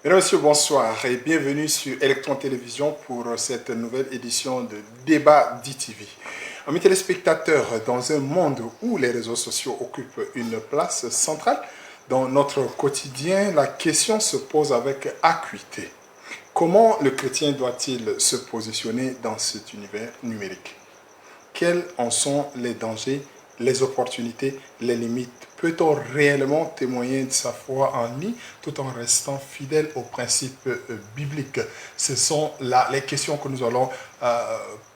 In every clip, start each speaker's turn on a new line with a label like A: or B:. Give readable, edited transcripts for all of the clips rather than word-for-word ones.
A: Mesdames, Messieurs, bonsoir et bienvenue sur Electron Télévision pour cette nouvelle édition de Débat DTV. Amis téléspectateurs, dans un monde où les réseaux sociaux occupent une place centrale dans notre quotidien, la question se pose avec acuité. Comment le chrétien doit-il se positionner dans cet univers numérique? Quels en sont les dangers, les opportunités, les limites? Peut-on réellement témoigner de sa foi en ligne tout en restant fidèle aux principes bibliques? Ce sont là les questions que nous allons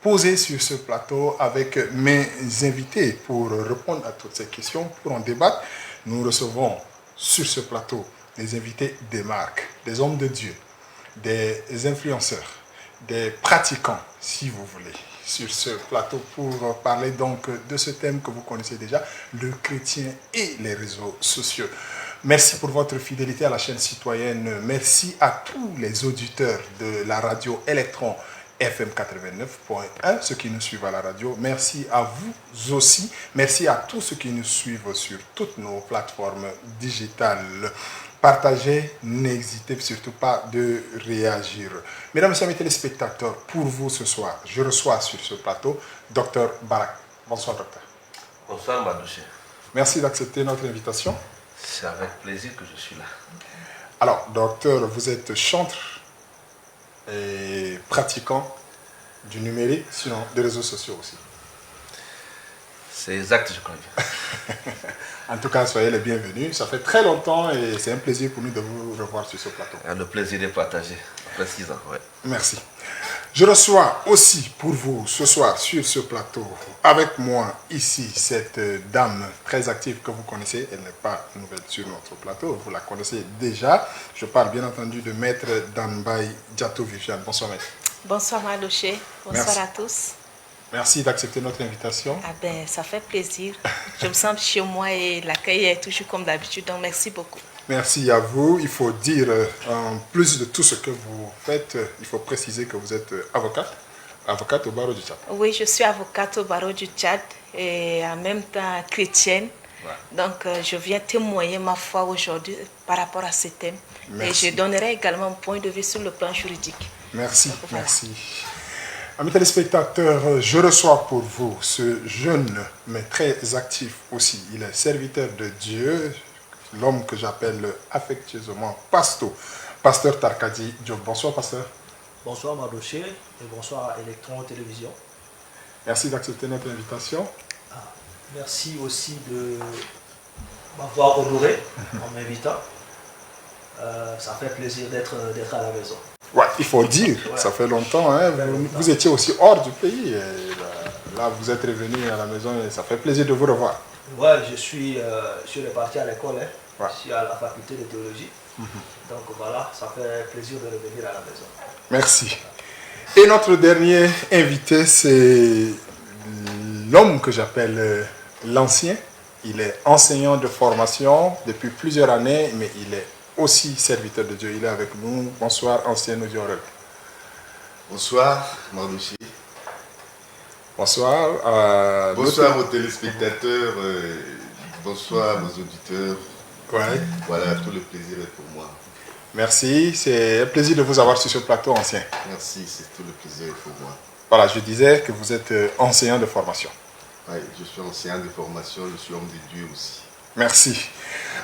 A: poser sur ce plateau avec mes invités. Pour répondre à toutes ces questions, pour en débattre, nous recevons sur ce plateau des invités des marques, des hommes de Dieu, des influenceurs, des pratiquants, si vous voulez, sur ce plateau pour parler donc de ce thème que vous connaissez déjà, le chrétien et les réseaux sociaux. Merci pour votre fidélité à la chaîne citoyenne. Merci à tous les auditeurs de la radio Electron FM 89.1, ceux qui nous suivent à la radio. Merci à vous aussi. Merci à tous ceux qui nous suivent sur toutes nos plateformes digitales. Partagez, n'hésitez surtout pas de réagir. Mesdames et messieurs téléspectateurs, pour vous ce soir, je reçois sur ce plateau Dr Barak. Bonsoir docteur.
B: Bonsoir Madouché.
A: Merci d'accepter notre invitation.
B: C'est avec plaisir que je suis là.
A: Alors docteur, vous êtes chanteur et pratiquant du numérique, sinon des réseaux sociaux aussi.
B: C'est exact, je crois bien.
A: En tout cas, soyez les bienvenus. Ça fait très longtemps et c'est un plaisir pour nous de vous revoir sur ce plateau.
B: Le plaisir est partagé. Après 6 ans, ouais.
A: Merci. Je reçois aussi pour vous ce soir sur ce plateau, avec moi ici, cette dame très active que vous connaissez. Elle n'est pas nouvelle sur notre plateau, vous la connaissez déjà. Je parle bien entendu de Maître Danbaye Diato Viviane. Bonsoir Maître.
C: Bonsoir Madouché. Bonsoir Merci. À tous.
A: Merci d'accepter notre invitation.
C: Ah ben, ça fait plaisir. Je me sens chez moi et l'accueil est toujours comme d'habitude, donc merci beaucoup.
A: Merci à vous. Il faut dire, en plus de tout ce que vous faites, il faut préciser que vous êtes avocate au barreau du Tchad.
C: Oui, je suis avocate au barreau du Tchad et en même temps chrétienne. Ouais. Donc, je viens témoigner ma foi aujourd'hui par rapport à ce thème. Merci. Et je donnerai également un point de vue sur le plan juridique.
A: Merci, donc, voilà. Merci. Amis téléspectateurs, je reçois pour vous ce jeune, mais très actif aussi. Il est serviteur de Dieu, l'homme que j'appelle affectueusement Pasteur Tarkadi Diop. Bonsoir, pasteur.
D: Bonsoir, Madouché, et bonsoir à Electron Télévision.
A: Merci d'accepter notre invitation.
D: Merci aussi de m'avoir honoré en m'invitant. Ça fait plaisir d'être à la maison.
A: Ouais, il faut dire, ouais. Ça fait longtemps. Hein, vous étiez aussi hors du pays. Là, vous êtes revenu à la maison et ça fait plaisir de vous revoir.
D: Ouais, je suis reparti à l'école. Hein. Ouais. Je suis à la faculté de théologie. Donc voilà, ça fait plaisir de revenir à la maison.
A: Merci. Et notre dernier invité, c'est l'homme que j'appelle l'ancien. Il est enseignant de formation depuis plusieurs années, mais il est aussi serviteur de Dieu. Il est avec nous. Bonsoir, ancien audiorel.
E: Bonsoir, Mardouchi.
A: Bonsoir.
E: Bonsoir aux téléspectateurs. Bonsoir aux auditeurs.
A: Ouais.
E: Voilà, tout le plaisir est pour moi.
A: Merci. C'est un plaisir de vous avoir sur ce plateau, ancien.
E: Merci, c'est tout le plaisir pour moi.
A: Voilà, je disais que vous êtes enseignant de formation.
E: Oui, je suis enseignant de formation, je suis homme de Dieu aussi.
A: Merci.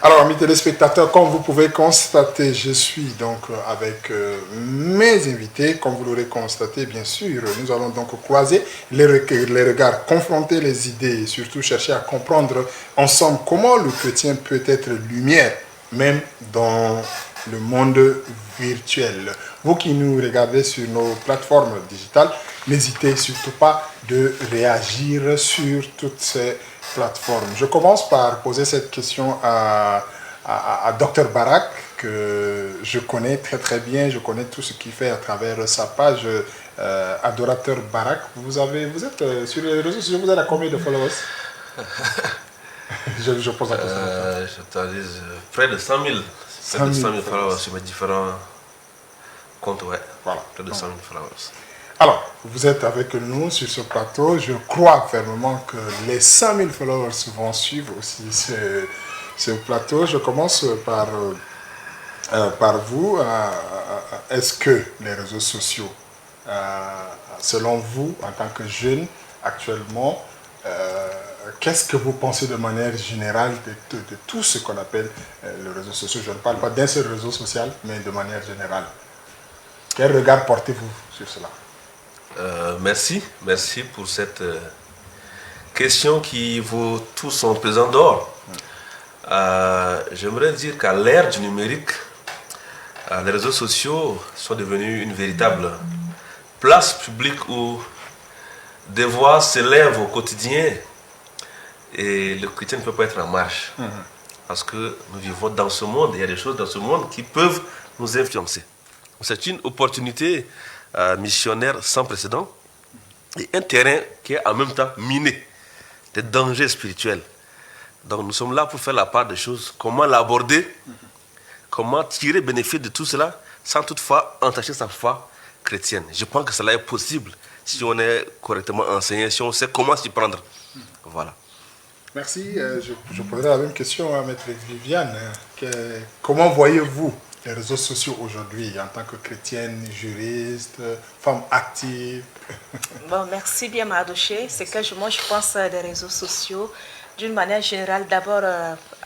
A: Alors, amis téléspectateurs, comme vous pouvez constater, je suis donc avec mes invités. Comme vous l'aurez constaté, bien sûr, nous allons donc croiser les regards, confronter les idées et surtout chercher à comprendre ensemble comment le chrétien peut être lumière, même dans le monde virtuel. Vous qui nous regardez sur nos plateformes digitales, n'hésitez surtout pas de réagir sur toutes ces plateforme. Je commence par poser cette question à Dr Barak, que je connais très très bien, je connais tout ce qu'il fait à travers sa page Adorateur Barak. Vous êtes sur les réseaux sociaux, vous êtes à combien de followers? je pose la question.
B: Je t'avise près de 100 000. Près de 100 000 followers sur mes différents comptes, ouais. Voilà. Près de 100 000 followers.
A: Alors, vous êtes avec nous sur ce plateau. Je crois fermement que les 100 000 followers vont suivre aussi ce plateau. Je commence par par vous. Est-ce que les réseaux sociaux, selon vous, en tant que jeune, actuellement, qu'est-ce que vous pensez de manière générale de tout ce qu'on appelle les réseaux sociaux? Je ne parle pas d'un seul réseau social, mais de manière générale. Quel regard portez-vous sur cela?
B: Merci pour cette question qui vaut tout son pesant d'or. J'aimerais dire qu'à l'ère du numérique, les réseaux sociaux sont devenus une véritable place publique où des voix s'élèvent au quotidien et le chrétien ne peut pas être en marche. Parce que nous vivons dans ce monde, il y a des choses dans ce monde qui peuvent nous influencer. C'est une opportunité missionnaire sans précédent et un terrain qui est en même temps miné des dangers spirituels. Donc nous sommes là pour faire la part des choses, comment l'aborder, comment tirer bénéfice de tout cela sans toutefois entacher sa foi chrétienne. Je pense que cela est possible si on est correctement enseigné, si on sait comment s'y prendre. Voilà.
A: Merci. Je poserai la même question à Maître Viviane. Comment voyez-vous les réseaux sociaux aujourd'hui en tant que chrétienne, juriste, femme active?
C: Bon, merci bien Mardoché. C'est que moi je pense des réseaux sociaux d'une manière générale. D'abord,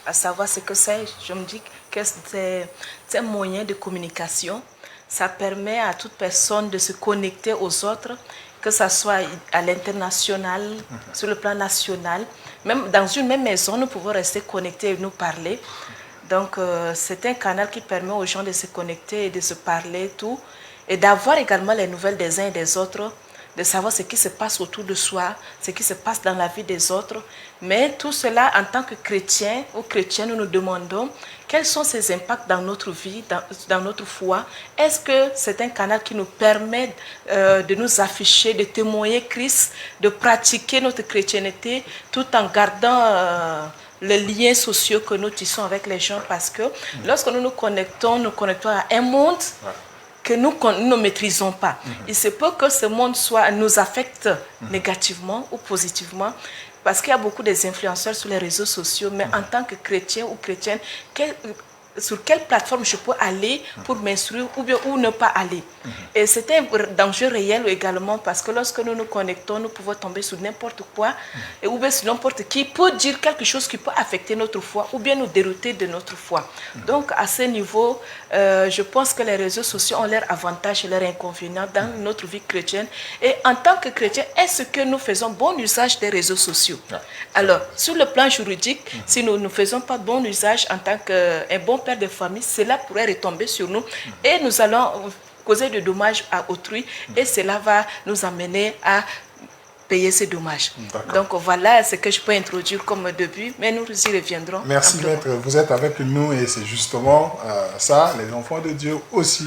C: à savoir ce que c'est. Je me dis que c'est un moyen de communication. Ça permet à toute personne de se connecter aux autres, que ce soit à l'international, sur le plan national. Même dans une même maison, nous pouvons rester connectés et nous parler. Donc, c'est un canal qui permet aux gens de se connecter et de se parler, tout. Et d'avoir également les nouvelles des uns et des autres, de savoir ce qui se passe autour de soi, ce qui se passe dans la vie des autres. Mais tout cela, en tant que chrétiens ou chrétiens, nous nous demandons quels sont ces impacts dans notre vie, dans notre foi. Est-ce que c'est un canal qui nous permet de nous afficher, de témoigner Christ, de pratiquer notre chrétienté tout en gardant les liens sociaux que nous tissons avec les gens? Parce que lorsque nous nous connectons à un monde que nous ne maîtrisons pas. Il se peut que ce monde nous affecte négativement ou positivement, parce qu'il y a beaucoup des influenceurs sur les réseaux sociaux, mais en tant que chrétien ou chrétienne, sur quelle plateforme je peux aller pour m'instruire ou ne pas aller. Et c'est un danger réel également, parce que lorsque nous nous connectons, nous pouvons tomber sur n'importe quoi, ou bien sur n'importe qui peut dire quelque chose qui peut affecter notre foi ou bien nous dérouter de notre foi. Donc à ce niveau, je pense que les réseaux sociaux ont leurs avantages et leurs inconvénients dans notre vie chrétienne. Et en tant que chrétien, est-ce que nous faisons bon usage des réseaux sociaux? Alors, sur le plan juridique, si nous ne faisons pas bon usage en tant qu'un bon père de famille, cela pourrait retomber sur nous et nous allons causer de dommages à autrui et cela va nous amener à payer ces dommages. Donc voilà ce que je peux introduire comme début, mais nous y reviendrons.
A: Merci Maître, vous êtes avec nous et c'est justement ça, les enfants de Dieu aussi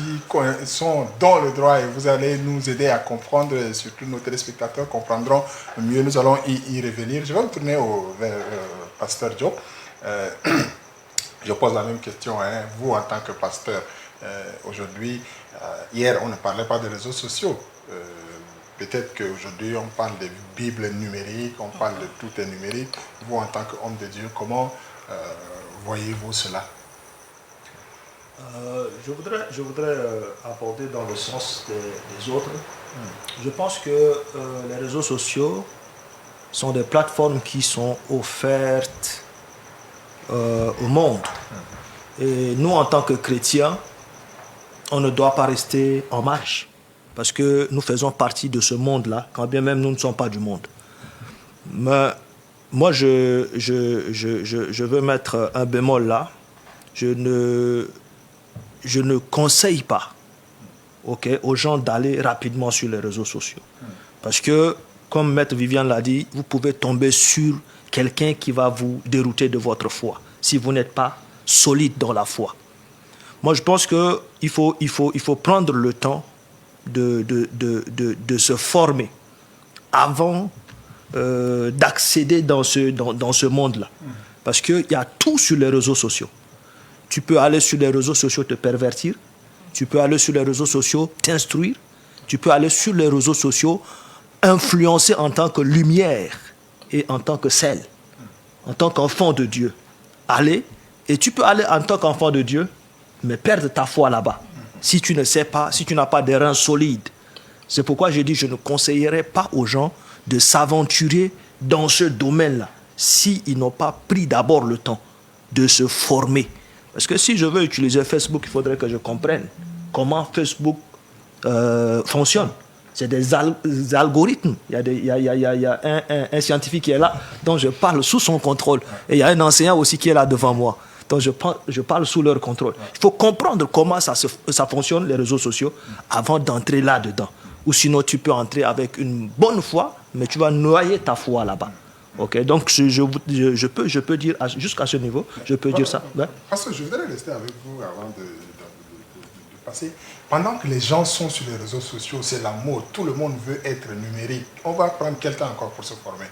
A: sont dans le droit et vous allez nous aider à comprendre, surtout nos téléspectateurs comprendront mieux, nous allons y revenir. Je vais me tourner vers Pasteur Diop. Je pose la même question, vous en tant que pasteur, aujourd'hui, hier on ne parlait pas des réseaux sociaux, peut-être qu'aujourd'hui on parle des bibles numériques, on parle de tout est numérique. Vous en tant qu'homme de Dieu, comment voyez-vous cela?
D: Je voudrais aborder dans le sens des autres. Je pense que les réseaux sociaux sont des plateformes qui sont offertes au monde. Et nous, en tant que chrétiens, on ne doit pas rester en marge, parce que nous faisons partie de ce monde-là, quand bien même nous ne sommes pas du monde. Mais moi, je veux mettre un bémol là. Je ne conseille pas aux gens d'aller rapidement sur les réseaux sociaux. Parce que, comme Maître Viviane l'a dit, vous pouvez tomber sur quelqu'un qui va vous dérouter de votre foi, si vous n'êtes pas solide dans la foi. Moi, je pense qu'il faut prendre le temps de se former avant d'accéder dans ce monde-là. Parce qu'il y a tout sur les réseaux sociaux. Tu peux aller sur les réseaux sociaux te pervertir, tu peux aller sur les réseaux sociaux t'instruire, tu peux aller sur les réseaux sociaux influencer en tant que lumière et en tant que sel, en tant qu'enfant de Dieu. Et tu peux aller en tant qu'enfant de Dieu mais perdre ta foi là-bas. Si tu ne sais pas, si tu n'as pas des reins solides. C'est pourquoi je dis je ne conseillerais pas aux gens de s'aventurer dans ce domaine-là s'ils n'ont pas pris d'abord le temps de se former. Parce que si je veux utiliser Facebook, il faudrait que je comprenne comment Facebook fonctionne. C'est des algorithmes. Il y a un scientifique qui est là, dont je parle sous son contrôle. Et il y a un enseignant aussi qui est là devant moi. Donc je parle sous leur contrôle. Il faut comprendre comment ça fonctionne, les réseaux sociaux, avant d'entrer là-dedans. Ou sinon, tu peux entrer avec une bonne foi, mais tu vas noyer ta foi là-bas. Ok, donc je peux dire, jusqu'à ce niveau, je peux dire ça. Ouais.
A: Parce que je voudrais rester avec vous avant de passer. Pendant que les gens sont sur les réseaux sociaux, c'est la mode, tout le monde veut être numérique. On va prendre quel temps encore pour se former?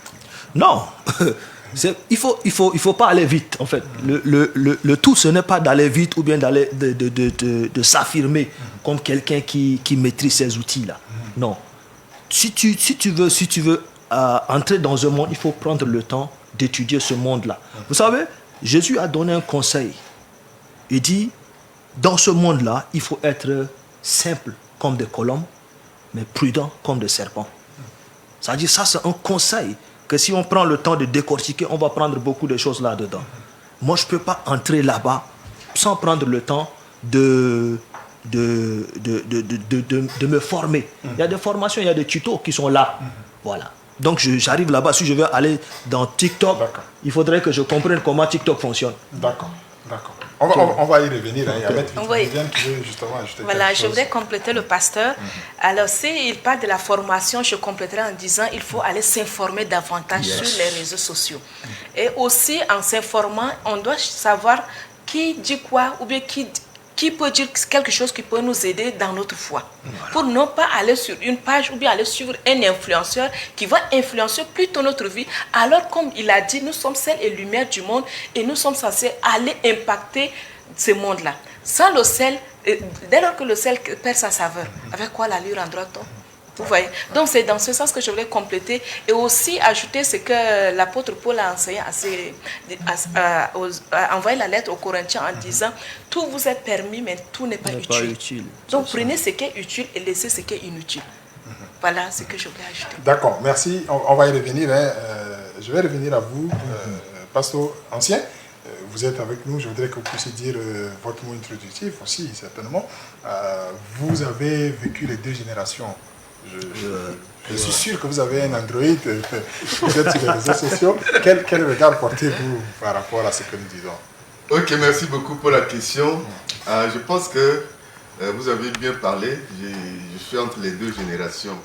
D: Non, il faut pas aller vite, en fait. Le tout, ce n'est pas d'aller vite ou bien de s'affirmer comme quelqu'un qui maîtrise ces outils-là. Non. Si tu veux entrer dans un monde, il faut prendre le temps d'étudier ce monde-là. Vous savez, Jésus a donné un conseil. Il dit, dans ce monde-là, il faut être simple comme des colombes, mais prudent comme des serpents. C'est-à-dire, ça c'est un conseil que si on prend le temps de décortiquer, on va prendre beaucoup de choses là-dedans. Moi, je ne peux pas entrer là-bas sans prendre le temps de me former. Il y a des formations, il y a des tutos qui sont là. Voilà. Donc, j'arrive là-bas. Si je veux aller dans TikTok, il faudrait que je comprenne comment TikTok fonctionne.
A: D'accord. On va y revenir. Il y a Viviane qui veut justement ajouter
C: Voilà,
A: quelque chose.
C: je voudrais compléter le pasteur. Alors, s'il parle de la formation, je compléterai en disant qu'il faut aller s'informer davantage sur les réseaux sociaux. Et aussi, en s'informant, on doit savoir qui dit quoi ou bien qui peut dire quelque chose qui peut nous aider dans notre foi. Voilà. Pour ne pas aller sur une page ou bien aller suivre un influenceur qui va influencer plutôt notre vie. Alors, comme il a dit, nous sommes sel et lumière du monde et nous sommes censés aller impacter ce monde-là. Sans le sel, dès lors que le sel perd sa saveur, avec quoi la lui rendra-t-on? Vous voyez? Donc, c'est dans ce sens que je voulais compléter et aussi ajouter ce que l'apôtre Paul a enseigné, a envoyé la lettre aux Corinthiens en disant « Tout vous est permis, mais tout n'est pas utile. » Donc, prenez ce qui est utile et laissez ce qui est inutile. Voilà ce que je voulais ajouter.
A: D'accord, merci. On va y revenir. Je vais revenir à vous, pasteur ancien. Vous êtes avec nous, je voudrais que vous puissiez dire votre mot introductif aussi, certainement. Vous avez vécu les deux générations. Je suis sûr que vous avez un Android, vous êtes sur les réseaux sociaux. Quel regard portez-vous par rapport à ce que nous disons?
E: Ok, merci beaucoup pour la question. Je pense que vous avez bien parlé. Je suis entre les deux générations.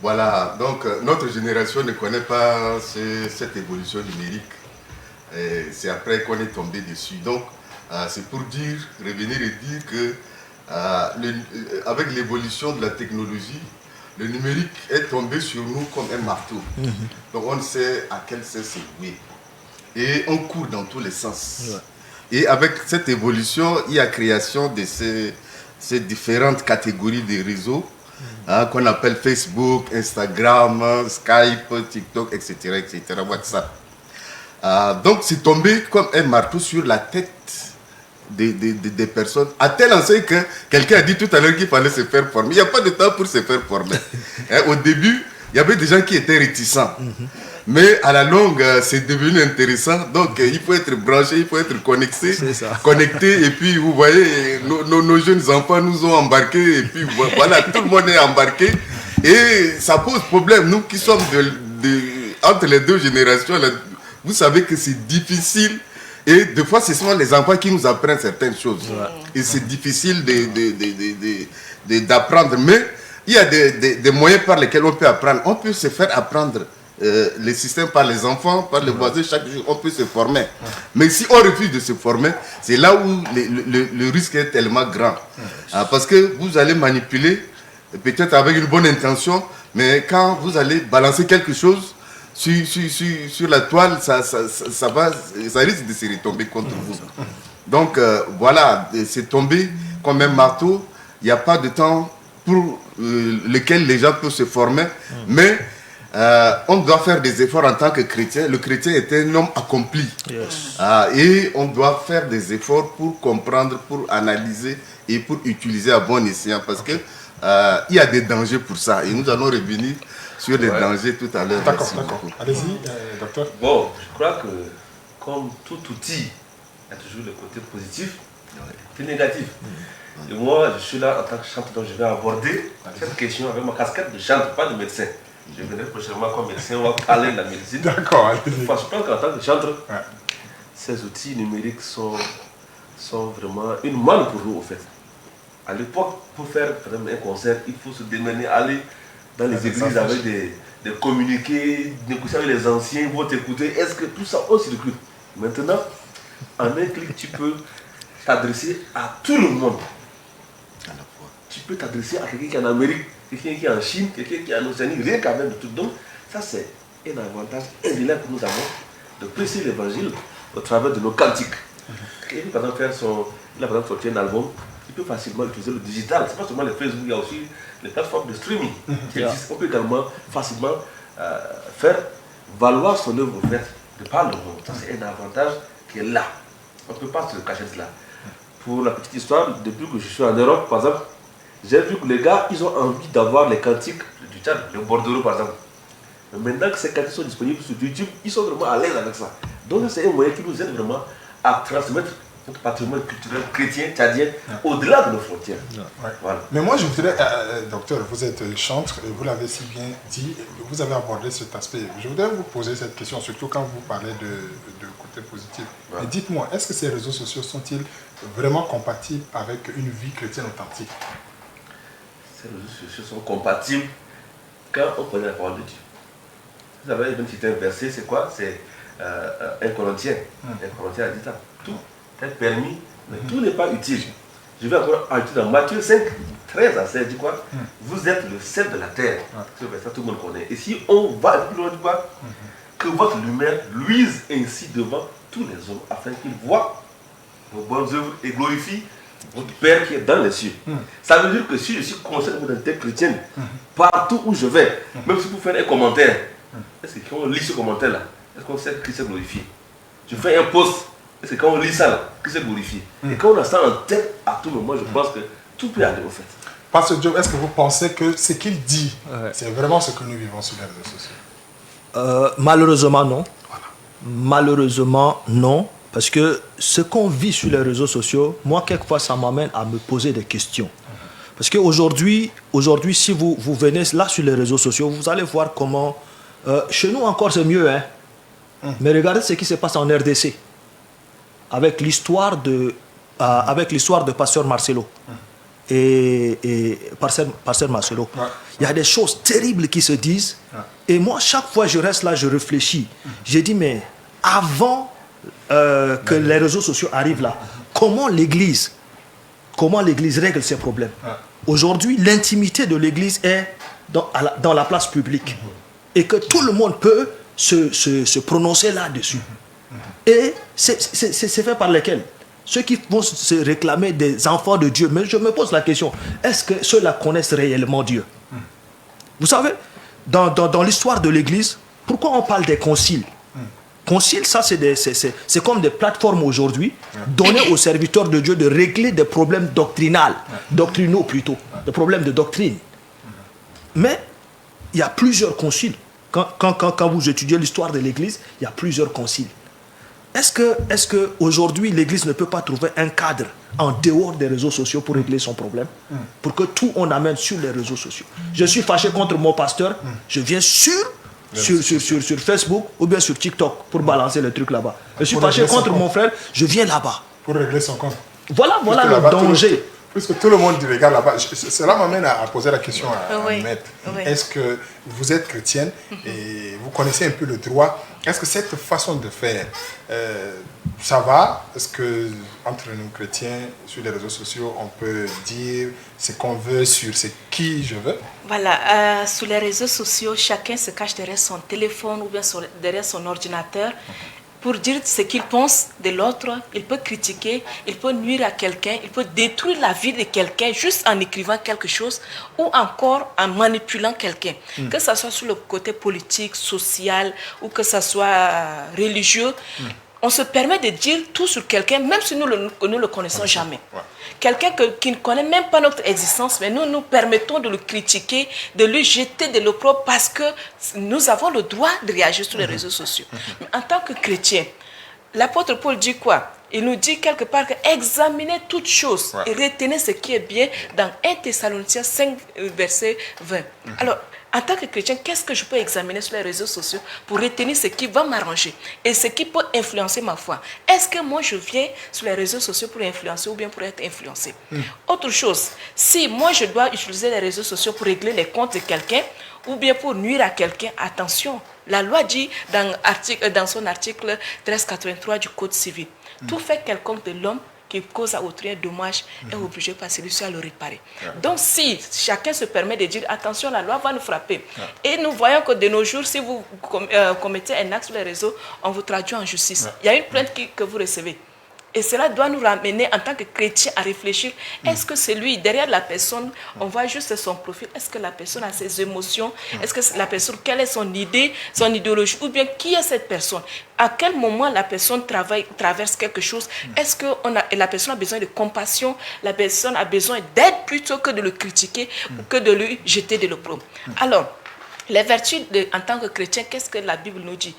E: Voilà, donc notre génération ne connaît pas cette évolution numérique. C'est après qu'on est tombé dessus. Donc, c'est pour revenir et dire que avec l'évolution de la technologie, le numérique est tombé sur nous comme un marteau. Donc on sait à quel sens c'est voué. Et on court dans tous les sens. Et avec cette évolution, il y a création de ces différentes catégories de réseaux qu'on appelle Facebook, Instagram, Skype, TikTok, etc., WhatsApp. Donc c'est tombé comme un marteau sur la tête des personnes, à tel enseigne que quelqu'un a dit tout à l'heure qu'il fallait se faire former. Il n'y a pas de temps pour se faire former. Au début, il y avait des gens qui étaient réticents. Mais à la longue, c'est devenu intéressant. Donc, il faut être branché, il faut être connecté. Et puis, vous voyez, nos jeunes enfants nous ont embarqués. Et puis, voilà, tout le monde est embarqué. Et ça pose problème. Nous qui sommes entre les deux générations, vous savez que c'est difficile. Et des fois, ce sont les enfants qui nous apprennent certaines choses. Et c'est difficile d'apprendre. Mais il y a des moyens par lesquels on peut apprendre. On peut se faire apprendre les systèmes par les enfants, par les voisins. Chaque jour, on peut se former. Mais si on refuse de se former, c'est là où le risque est tellement grand. Parce que vous allez manipuler, peut-être avec une bonne intention, mais quand vous allez balancer quelque chose, sur la toile, ça risque de se retomber contre vous. Donc voilà, c'est tombé comme un marteau. Il n'y a pas de temps pour lequel les gens peuvent se former. Mais on doit faire des efforts en tant que chrétien. Le chrétien est un homme accompli.
D: Yes.
E: Et on doit faire des efforts pour comprendre, pour analyser et pour utiliser à bon escient. Parce que il y a des dangers pour ça. Et nous allons revenir sur les dangers tout à l'heure.
A: D'accord,
E: Merci
A: d'accord.
E: beaucoup.
A: Allez-y, docteur.
B: Bon, je crois que comme tout outil, il y a toujours le côté positif et négatif. Et moi, je suis là en tant que chanteur, donc je vais aborder cette question avec ma casquette de chanteur, pas de médecin. Je viendrai prochainement comme médecin, on va parler de la médecine.
A: D'accord, allez-y.
B: Enfin, je pense qu'en tant que chanteur,
A: Ouais.
B: ces outils numériques sont vraiment une manne pour nous, en fait. À l'époque, pour faire par exemple, un concert, il faut se démener, aller dans les églises avec des communiqués, négocier avec les anciens, ils vont t'écouter. Est-ce que tout ça, on circule? Maintenant, en un clic, tu peux t'adresser à tout le monde. Tu peux t'adresser à quelqu'un qui est en Amérique, quelqu'un qui est en Chine, quelqu'un qui est en Océanie, rien qu'à même de tout. Donc, ça, c'est un avantage évident que nous avons de prêcher l'évangile au travers de nos cantiques. Quelqu'un, par exemple, il a par exemple sorti un album, il peut facilement utiliser le digital. C'est pas seulement les Facebook, il y a aussi les plateformes de streaming qui existent. On peut également facilement faire valoir son œuvre en fait, de par le monde. Ça, c'est un avantage qui est là. On ne peut pas se cacher de cela. Pour la petite histoire, depuis que je suis en Europe, par exemple, j'ai vu que les gars, ils ont envie d'avoir les cantiques du Tchad, le bordereau par exemple. Mais maintenant que ces cantiques sont disponibles sur YouTube, ils sont vraiment à l'aise avec ça. Donc c'est un moyen qui nous aide vraiment à transmettre notre patrimoine culturel chrétien, tchadien, au-delà de nos frontières.
A: Ouais.
B: Voilà.
A: Mais moi, je voudrais, docteur, vous êtes chantre, et vous l'avez si bien dit, vous avez abordé cet aspect. Je voudrais vous poser cette question, surtout quand vous parlez de côté positif.
B: Ouais.
A: Mais dites-moi, est-ce que ces réseaux sociaux sont-ils vraiment compatibles avec une vie chrétienne authentique?
B: Ces réseaux sociaux sont compatibles quand on connaît la parole de Dieu. Vous avez même cité un verset, c'est quoi? C'est 1 Corinthiens. 1 Corinthiens a dit ça. Tout est permis, mais tout n'est pas utile. Je vais encore ajouter dans Matthieu 5, 13 à 16, dit quoi? Vous êtes le sel de la terre. Ce verset, tout le monde connaît. Et si on va plus loin, dit quoi? Que votre lumière luise ainsi devant tous les hommes, afin qu'ils voient vos bonnes œuvres et glorifient votre Père qui est dans les cieux. Ça veut dire que si je suis conscient de mon identité chrétienne, partout où je vais, même si vous faites un commentaire, est-ce que quand on lit ce commentaire-là, est-ce qu'on sait que Christ est glorifié? Je fais un post, est-ce que quand on lit ça, là, Christ est glorifié? Et quand on a ça en tête à tout moment, je pense que tout peut aller au fait.
A: Pasteur Job, est-ce que vous pensez que ce qu'il dit, c'est vraiment ce que nous vivons sur les réseaux sociaux?
D: Malheureusement, non. Voilà. Malheureusement, non. Parce que ce qu'on vit sur les réseaux sociaux, moi, quelquefois, ça m'amène à me poser des questions. Parce qu'aujourd'hui, si vous venez là sur les réseaux sociaux, vous allez voir comment... chez nous encore, c'est mieux. Hein? Mais regardez ce qui se passe en RDC. Avec l'histoire de Pasteur Marcelo. Et Pasteur Marcelo. Il y a des choses terribles qui se disent. Et moi, chaque fois, je reste là, je réfléchis. J'ai dit, mais avant... que les réseaux sociaux arrivent là. Comment l'Église règle ces problèmes? Aujourd'hui, l'intimité de l'Église est dans la place publique. Et que tout le monde peut se prononcer là-dessus. Et c'est fait par lesquels? Ceux qui vont se réclamer des enfants de Dieu. Mais je me pose la question, est-ce que ceux-là connaissent réellement Dieu? Vous savez, dans l'histoire de l'Église, pourquoi on parle des conciles? Concile, ça c'est comme des plateformes aujourd'hui données aux serviteurs de Dieu de régler des problèmes doctrinaux plutôt, des problèmes de doctrine. Mais il y a plusieurs conciles. Quand vous étudiez l'histoire de l'Église, il y a plusieurs conciles. Est-ce que aujourd'hui l'Église ne peut pas trouver un cadre en dehors des réseaux sociaux pour régler son problème? Pour que tout on amène sur les réseaux sociaux. Je suis fâché contre mon pasteur, je viens sur Facebook ou bien sur TikTok pour balancer le truc là-bas. Je suis fâché contre mon frère, je viens là-bas.
A: Pour régler son compte.
D: Voilà le danger.
A: Puisque tout le monde dit, regarde là-bas, cela m'amène à poser la question à Maître. Est-ce que vous êtes chrétienne et vous connaissez un peu le droit? Est-ce que cette façon de faire, ça va? Est-ce que entre nous chrétiens, sur les réseaux sociaux, on peut dire ce qu'on veut sur ce qui je veux?
C: Voilà, sur les réseaux sociaux, chacun se cache derrière son téléphone ou bien derrière son ordinateur pour dire ce qu'il pense de l'autre, il peut critiquer, il peut nuire à quelqu'un, il peut détruire la vie de quelqu'un juste en écrivant quelque chose ou encore en manipulant quelqu'un. Que ce soit sur le côté politique, social ou que ce soit religieux, on se permet de dire tout sur quelqu'un, même si nous ne le connaissons jamais. Quelqu'un qui ne connaît même pas notre existence, mais nous permettons de le critiquer, de lui jeter de l'opprobre parce que nous avons le droit de réagir sur les réseaux sociaux. Mais en tant que chrétien, l'apôtre Paul dit quoi? Il nous dit quelque part que examinez toutes choses et retenez ce qui est bien dans 1 Thessaloniciens 5, verset 20. Alors, en tant que chrétien, qu'est-ce que je peux examiner sur les réseaux sociaux pour retenir ce qui va m'arranger et ce qui peut influencer ma foi? Est-ce que moi je viens sur les réseaux sociaux pour influencer ou bien pour être influencé? Autre chose, si moi je dois utiliser les réseaux sociaux pour régler les comptes de quelqu'un ou bien pour nuire à quelqu'un, attention, la loi dit dans son article 1383 du Code civil, tout fait quelconque de l'homme qui cause à autrui un dommage est obligé par celui-ci à le réparer. Donc si chacun se permet de dire attention, la loi va nous frapper. Et nous voyons que de nos jours, si vous commettez un acte sur les réseaux, on vous traduit en justice. Il y a une plainte que vous recevez. Et cela doit nous ramener en tant que chrétiens à réfléchir. Est-ce que c'est lui, derrière la personne, on voit juste son profil? Est-ce que la personne a ses émotions? Est-ce que la personne, quelle est son idée, son idéologie? Ou bien qui est cette personne? À quel moment la personne traverse quelque chose? Est-ce que la personne a besoin de compassion? La personne a besoin d'aide plutôt que de le critiquer ou que de lui jeter de l'opprobre? Alors, les vertus en tant que chrétien, qu'est-ce que la Bible nous dit?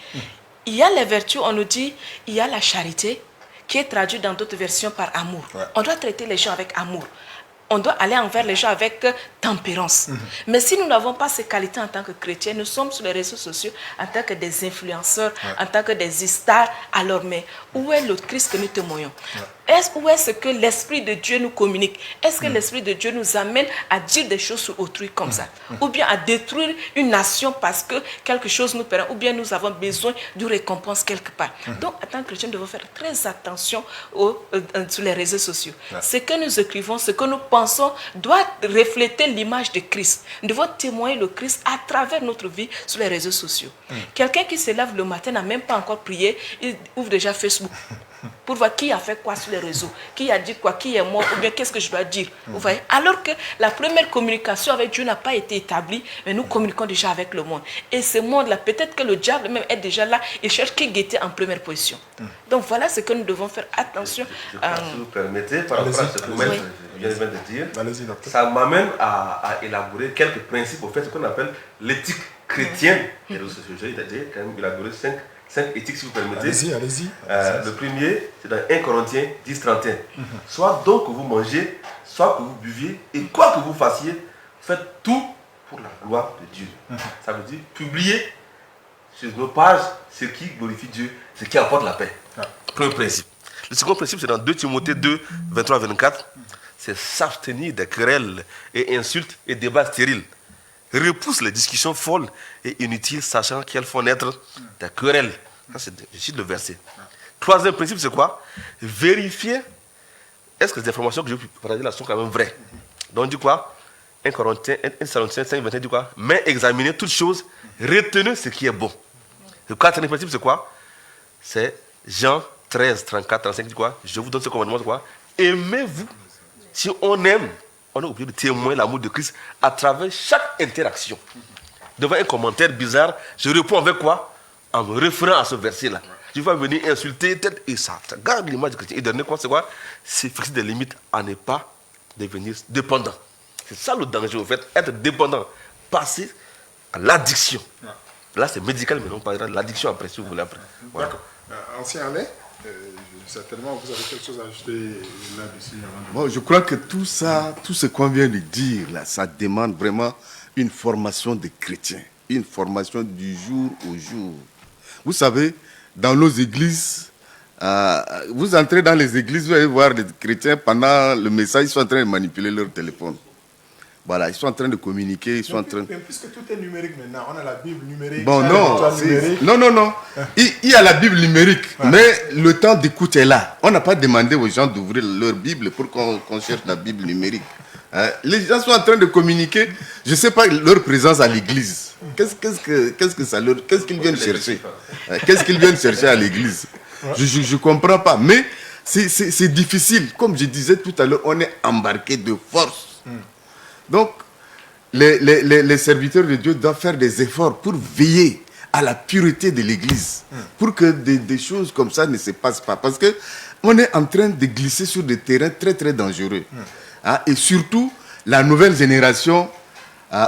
C: Il y a les vertus, on nous dit, il y a la charité, qui est traduit dans d'autres versions par amour. On doit traiter les gens avec amour. On doit aller envers les gens avec tempérance. Mais si nous n'avons pas ces qualités en tant que chrétiens, nous sommes sur les réseaux sociaux en tant que des influenceurs, en tant que des stars. Alors, mais où est le Christ que nous témoignons? Où est-ce que l'Esprit de Dieu nous communique? Est-ce que l'Esprit de Dieu nous amène à dire des choses sur autrui comme ça? Ou bien à détruire une nation parce que quelque chose nous permet, ou bien nous avons besoin d'une récompense quelque part. Donc, en tant que chrétien, nous devons faire très attention sur les réseaux sociaux. Ce que nous écrivons, ce que nous pensons doit refléter l'image de Christ. Nous devons témoigner le Christ à travers notre vie sur les réseaux sociaux. Quelqu'un qui se lève le matin n'a même pas encore prié, il ouvre déjà Facebook pour voir qui a fait quoi sur les réseaux, qui a dit quoi, qui est mort, ou bien qu'est-ce que je dois dire. Vous voyez? Alors que la première communication avec Dieu n'a pas été établie, mais nous communiquons déjà avec le monde. Et ce monde-là, peut-être que le diable même est déjà là, il cherche qui guettait en première position. Donc voilà ce que nous devons faire attention.
B: Si vous permettez, par rapport à ce que je viens de dire,
A: docteur.
B: ça m'amène à élaborer quelques principes au fait ce qu'on appelle l'éthique chrétienne. Et le sociologue a quand même élaboré 5 éthiques, si vous permettez.
A: Allez-y.
B: Le premier, c'est dans 1 Corinthiens 10, 31. Soit donc que vous mangez, soit que vous buviez, et quoi que vous fassiez, faites tout pour la gloire de Dieu. Ça veut dire publier sur nos pages ce qui glorifie Dieu, ce qui apporte la paix. Premier principe. Le second principe, c'est dans 2 Timothée 2, 23-24. C'est s'abstenir des querelles et insultes et débats stériles. Repousse les discussions folles et inutiles, sachant qu'elles font naître des querelles. Ça, c'est le verset. Troisième principe, c'est quoi? Vérifier est-ce que les informations que je vais partager là sont quand même vraies. Donc, dit quoi? 1 Corinthiens 5, 21 dit quoi? Mais examinez toutes choses, retenez ce qui est bon. Le quatrième principe, c'est quoi? C'est Jean 13, 34, 35 dit quoi? Je vous donne ce commandement, c'est quoi? Aimez-vous. Si on aime, on est obligé de témoigner l'amour de Christ à travers chaque interaction. Devant un commentaire bizarre, je réponds avec quoi? En me référant à ce verset-là. Tu vas venir insulter, et ça garde l'image du chrétien. Et dernier quoi, c'est quoi? C'est fixer des limites à ne pas devenir dépendant. C'est ça le danger, au fait, être dépendant. Passer à l'addiction. Là, c'est médical, mais on parlera de l'addiction après, si vous voulez après. Voilà.
A: D'accord. Ancien Alain, certainement, vous avez quelque chose à ajouter là-dessus.
E: Bon, je crois que tout ça, tout ce qu'on vient de dire, là, ça demande vraiment une formation de chrétiens. Une formation du jour au jour. Vous savez, dans nos églises, vous entrez dans les églises, vous allez voir des chrétiens, pendant le message, ils sont en train de manipuler leur téléphone. Voilà, ils sont en train de communiquer, ils sont en train...
A: Puisque tout est numérique maintenant, on a la Bible numérique.
E: Bon,
A: numérique.
E: non. Il y a la Bible numérique, mais le temps d'écoute est là. On n'a pas demandé aux gens d'ouvrir leur Bible pour qu'on cherche la Bible numérique. Les gens sont en train de communiquer. Je ne sais pas leur présence à l'église. Qu'est-ce qu'ils viennent chercher? Qu'est-ce qu'ils viennent chercher à l'église? Je ne comprends pas. Mais c'est difficile. Comme je disais tout à l'heure, on est embarqué de force. Donc, les serviteurs de Dieu doivent faire des efforts pour veiller à la pureté de l'église. Pour que des choses comme ça ne se passent pas. Parce qu'on est en train de glisser sur des terrains très très dangereux. Et surtout, la nouvelle génération,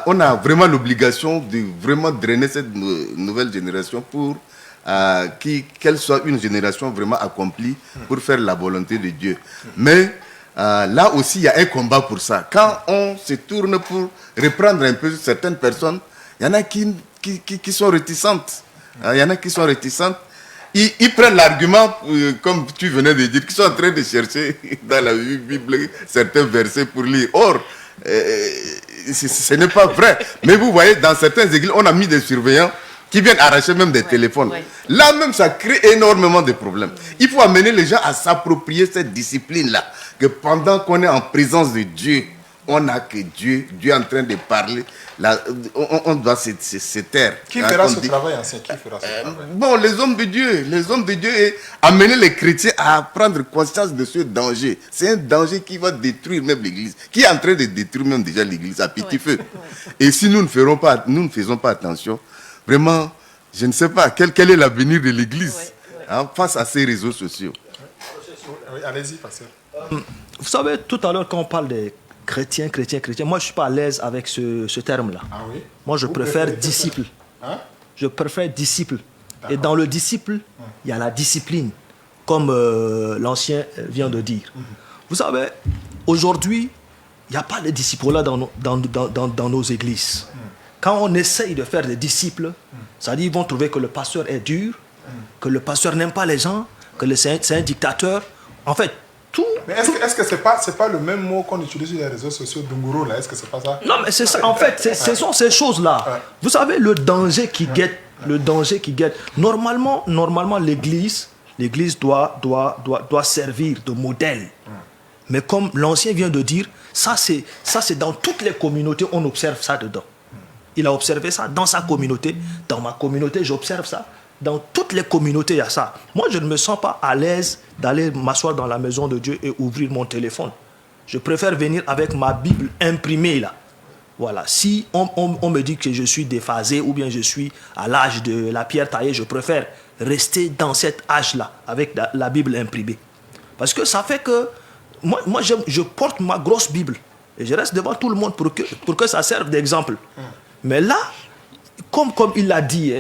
E: on a vraiment l'obligation de vraiment drainer cette nouvelle génération pour qu'elle soit une génération vraiment accomplie pour faire la volonté de Dieu. Mais là aussi, il y a un combat pour ça. Quand on se tourne pour reprendre un peu certaines personnes, il y en a qui sont réticentes. Il y en a qui sont réticentes. Ils prennent l'argument, comme tu venais de dire, qu'ils sont en train de chercher dans la Bible certains versets pour lire. Or, ce n'est pas vrai. Mais vous voyez, dans certaines églises, on a mis des surveillants qui viennent arracher même des téléphones. Là même, ça crée énormément de problèmes. Il faut amener les gens à s'approprier cette discipline-là. Que pendant qu'on est en présence de Dieu, on n'a que Dieu. Dieu est en train de parler. Là, on doit se taire.
A: Qui fera ce travail, ancien? Qui fera ce travail?
E: Bon, les hommes de Dieu, et amener les chrétiens à prendre conscience de ce danger. C'est un danger qui va détruire même l'église, qui est en train de détruire même déjà l'église à petit feu. Et si nous ne faisons pas attention, vraiment, je ne sais pas quel est l'avenir de l'église face à ces réseaux sociaux.
A: Oui, allez-y, pasteur.
D: Vous savez, tout à l'heure, quand on parle des chrétiens, moi je ne suis pas à l'aise avec ce terme-là.
A: Ah oui?
D: Moi je préfère disciple. Je préfère disciple. Et dans le disciple, il y a la discipline, comme l'ancien vient de dire. Vous savez, aujourd'hui, il n'y a pas de disciples-là dans nos églises. Quand on essaye de faire des disciples, ça dit ils vont trouver que le pasteur est dur, que le pasteur n'aime pas les gens, que c'est un dictateur. En fait,
A: mais est-ce que c'est pas le même mot qu'on utilise sur les réseaux sociaux, Dunguro, là? Est-ce que c'est pas ça?
D: Non, mais c'est ça. En fait, ce sont ces choses-là. Vous savez, le danger qui guette. Normalement, l'église doit servir de modèle. Mais comme l'ancien vient de dire, ça c'est dans toutes les communautés, on observe ça dedans. Il a observé ça dans sa communauté. Dans ma communauté, j'observe ça. Dans toutes les communautés, il y a ça. Moi, je ne me sens pas à l'aise d'aller m'asseoir dans la maison de Dieu et ouvrir mon téléphone. Je préfère venir avec ma Bible imprimée là. Voilà. Si on me dit que je suis déphasé ou bien je suis à l'âge de la pierre taillée, je préfère rester dans cet âge-là avec la Bible imprimée. Parce que ça fait que moi je porte ma grosse Bible et je reste devant tout le monde pour que ça serve d'exemple. Mais là, comme il l'a dit,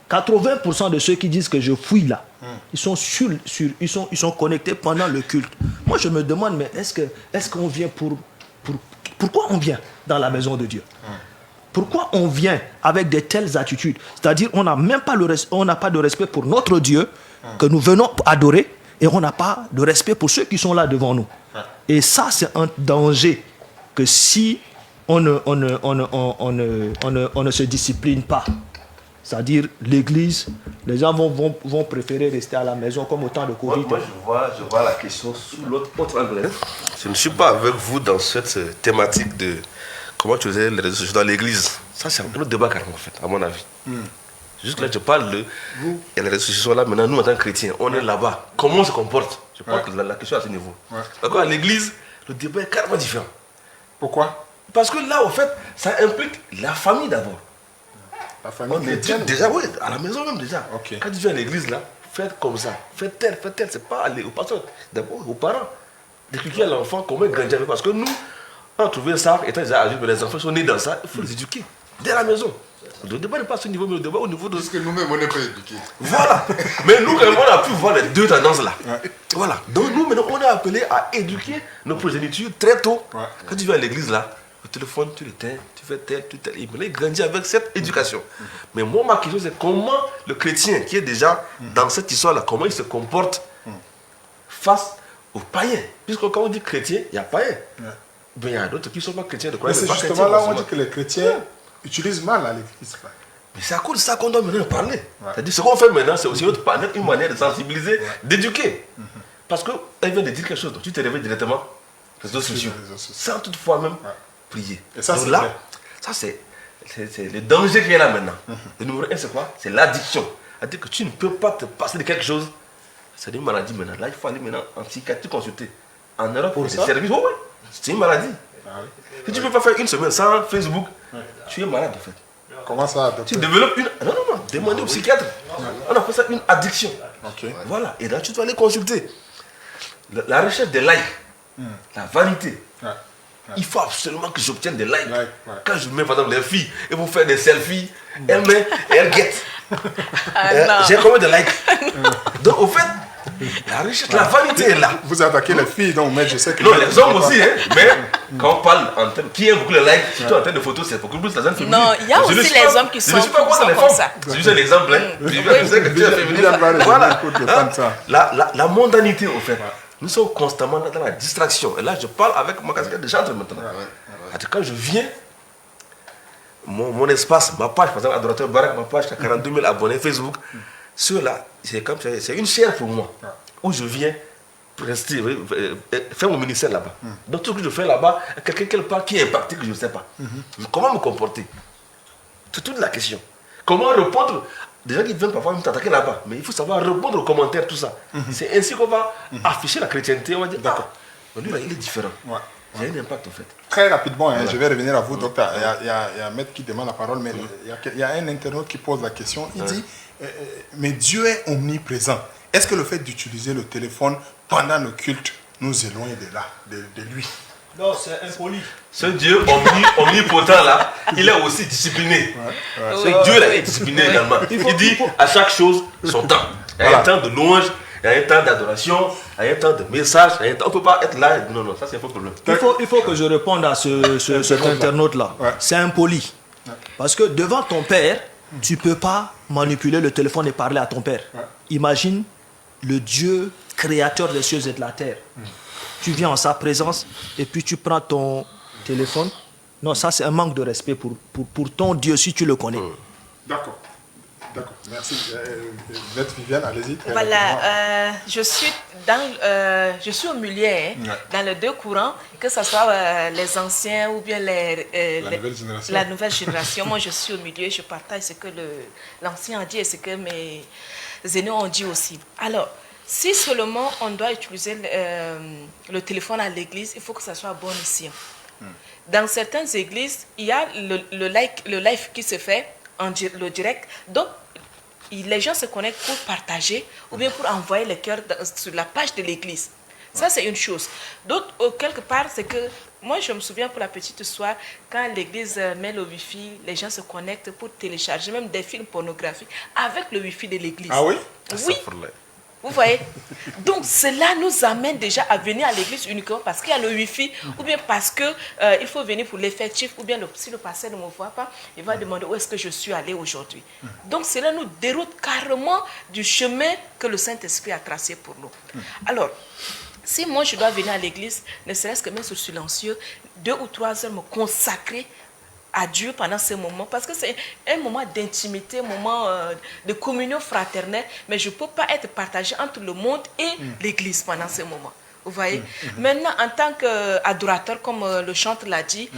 D: 80% de ceux qui disent que je fuis là, ils sont connectés pendant le culte. Moi, je me demande, mais est-ce qu'on vient pourquoi on vient dans la maison de Dieu? Pourquoi on vient avec de telles attitudes? C'est-à-dire, on n'a même pas pas de respect pour notre Dieu que nous venons adorer et on n'a pas de respect pour ceux qui sont là devant nous. Et ça, c'est un danger que si on ne se discipline pas. C'est-à-dire, l'église, les gens vont préférer rester à la maison comme au temps de Covid.
B: Moi, je vois la question sous l'autre angle. Je ne suis pas avec vous dans cette thématique de comment tu faisais les réseaux sociaux dans l'église. Ça, c'est un autre débat carrément, en fait, à mon avis. Juste là, je parle de... Et les réseaux sociaux sont là, maintenant, nous, en tant que chrétiens, on est là-bas. Comment on se comporte? Je pense que la question est à ce niveau. D'accord, à l'église, le débat est carrément différent.
A: Pourquoi?
B: Parce que là, en fait, ça implique la famille d'abord.
A: La famille chrétienne?
B: Déjà, oui, à la maison même déjà.
A: Okay.
B: Quand tu viens à l'église, là, faites comme ça. Faites tel. C'est pas aller au pasteur. D'abord, aux parents. D'expliquer à l'enfant comment grandir avec. Parce que nous, on a trouvé ça, étant déjà âgés, mais les enfants sont nés dans ça, il faut les éduquer. Dès la maison. Le débat n'est pas à ce niveau, mais le débat au niveau de...
E: Parce que nous-mêmes, on n'est pas éduqués.
B: Voilà. Mais nous, quand même, on a pu voir les deux tendances là. Voilà. Donc nous, maintenant, on est appelés à éduquer nos progénitures très tôt. Quand tu viens à l'église, là, le téléphone, tu l'éteins, tu fais tel. Et maintenant, il grandit avec cette éducation. Mais moi, ma question, c'est comment le chrétien qui est déjà dans cette histoire-là, comment il se comporte face aux païens. Puisque quand on dit chrétien, il y a païens. Mais il y a d'autres qui ne sont pas chrétiens de quoi.
A: Mais c'est justement là où on dit que les chrétiens utilisent mal à l'église.
B: Mais c'est à cause de ça qu'on doit maintenant parler. C'est-à-dire ce qu'on fait maintenant, c'est aussi une manière de sensibiliser, d'éduquer. Parce qu'elle vient de dire quelque chose, donc tu te réveilles directement. réseaux sociaux,
A: les réseaux sociaux.
B: sans toutefois même prier.
A: Et ça,
B: donc
A: c'est
B: là,
A: vrai.
B: ça c'est le danger qu'il y a là maintenant. Le numéro 1, c'est quoi? C'est l'addiction. C'est-à-dire que tu ne peux pas te passer de quelque chose. C'est une maladie maintenant. Là, il faut aller maintenant en psychiatrie consulter. En Europe, pour des services, oui, c'est une maladie. Si tu ne peux pas faire une semaine sans Facebook, tu es malade en fait.
A: Comment ça, docteur?
B: Tu développes une... Non, demandez au psychiatre. On appelle ça une addiction.
A: Ok.
B: Voilà, et là tu dois aller consulter. La recherche des likes, la vanité. Il faut absolument que j'obtienne des likes. Quand je mets par exemple les filles et vous faites des selfies, elles mettent et elles guettent. J'ai combien de likes? Donc au fait, la recherche, la vanité est là.
A: Vous attaquez les filles, donc mais je sais que...
B: Non, les hommes aussi, hein. Mais quand on parle en termes, qui aime beaucoup les likes, surtout en termes de photos, c'est beaucoup plus la zone féminine.
C: Non, il y a aussi les hommes qui sont
B: comme ça. C'est juste un exemple, hein. Je sais que tu es féminine. Voilà. La mondanité, au fait. Nous sommes constamment dans la distraction. Et là, je parle avec ma casquette de chanteur maintenant. Quand je viens, mon espace, ma page, par exemple, Adorateur Barak, ma page qui a 42 000 abonnés Facebook, ceux-là, c'est une chaire pour moi. Où je viens rester, faire mon ministère là-bas. Donc tout ce que je fais là-bas, quelqu'un quelque part qui est impacté que je ne sais pas. Comment me comporter? C'est toute la question. Comment répondre? Des gens qui viennent parfois me t'attaquer là-bas, mais il faut savoir répondre aux commentaires, tout ça. C'est ainsi qu'on va afficher la chrétienté. On va dire, d'accord, lui là, il est différent. Il y a un impact en fait.
A: Très rapidement, je vais revenir à vous, docteur. Il y a un maître qui demande la parole, mais il y a un internaute qui pose la question. Il dit, mais Dieu est omniprésent. Est-ce que le fait d'utiliser le téléphone pendant le culte nous éloigne de lui?
D: Non, c'est impoli.
B: Ce Dieu omnipotent là, il est aussi discipliné. Ce Dieu là est discipliné également. Il dit à chaque chose son temps. Il y a un temps de louange, il y a un temps d'adoration, il y a un temps de message. On ne peut pas être là. Non, ça c'est un faux problème.
D: Il faut que je réponde à cet internaute-là. C'est impoli. Parce que devant ton père, tu ne peux pas manipuler le téléphone et parler à ton père. Imagine le Dieu créateur des cieux et de la terre. Tu viens en sa présence et puis tu prends ton téléphone. Non, ça c'est un manque de respect pour ton Dieu si tu le connais.
A: D'accord. Merci. Maître Viviane, allez-y.
C: Voilà, je suis au milieu, dans les deux courants, que ce soit les anciens ou bien la nouvelle génération. Moi, je suis au milieu, je partage ce que l'ancien a dit et ce que mes aînés ont dit aussi. Alors, si seulement on doit utiliser le téléphone à l'église, il faut que ça soit bon escient. Dans certaines églises, il y a le live qui se fait, le direct. Donc, les gens se connectent pour partager ou bien pour envoyer le cœur sur la page de l'église. Ça, c'est une chose. D'autre, quelque part, c'est que moi, je me souviens pour la petite histoire, quand l'église met le Wi-Fi, les gens se connectent pour télécharger même des films pornographiques avec le Wi-Fi de l'église.
A: Ah oui?
C: Oui. Vous voyez? Donc, cela nous amène déjà à venir à l'église uniquement parce qu'il y a le Wi-Fi ou bien parce qu'il faut venir pour l'effectif ou bien si le pasteur ne me voit pas, il va demander où est-ce que je suis allé aujourd'hui. Donc, cela nous déroute carrément du chemin que le Saint-Esprit a tracé pour nous. Alors, si moi je dois venir à l'église, ne serait-ce que même sur silencieux, 2 ou 3 heures me consacrer à Dieu pendant ce moment, parce que c'est un moment d'intimité, un moment de communion fraternelle, mais je ne peux pas être partagé entre le monde et l'église pendant ce moment. Vous voyez? Maintenant, en tant qu'adorateur, comme le chanteur l'a dit,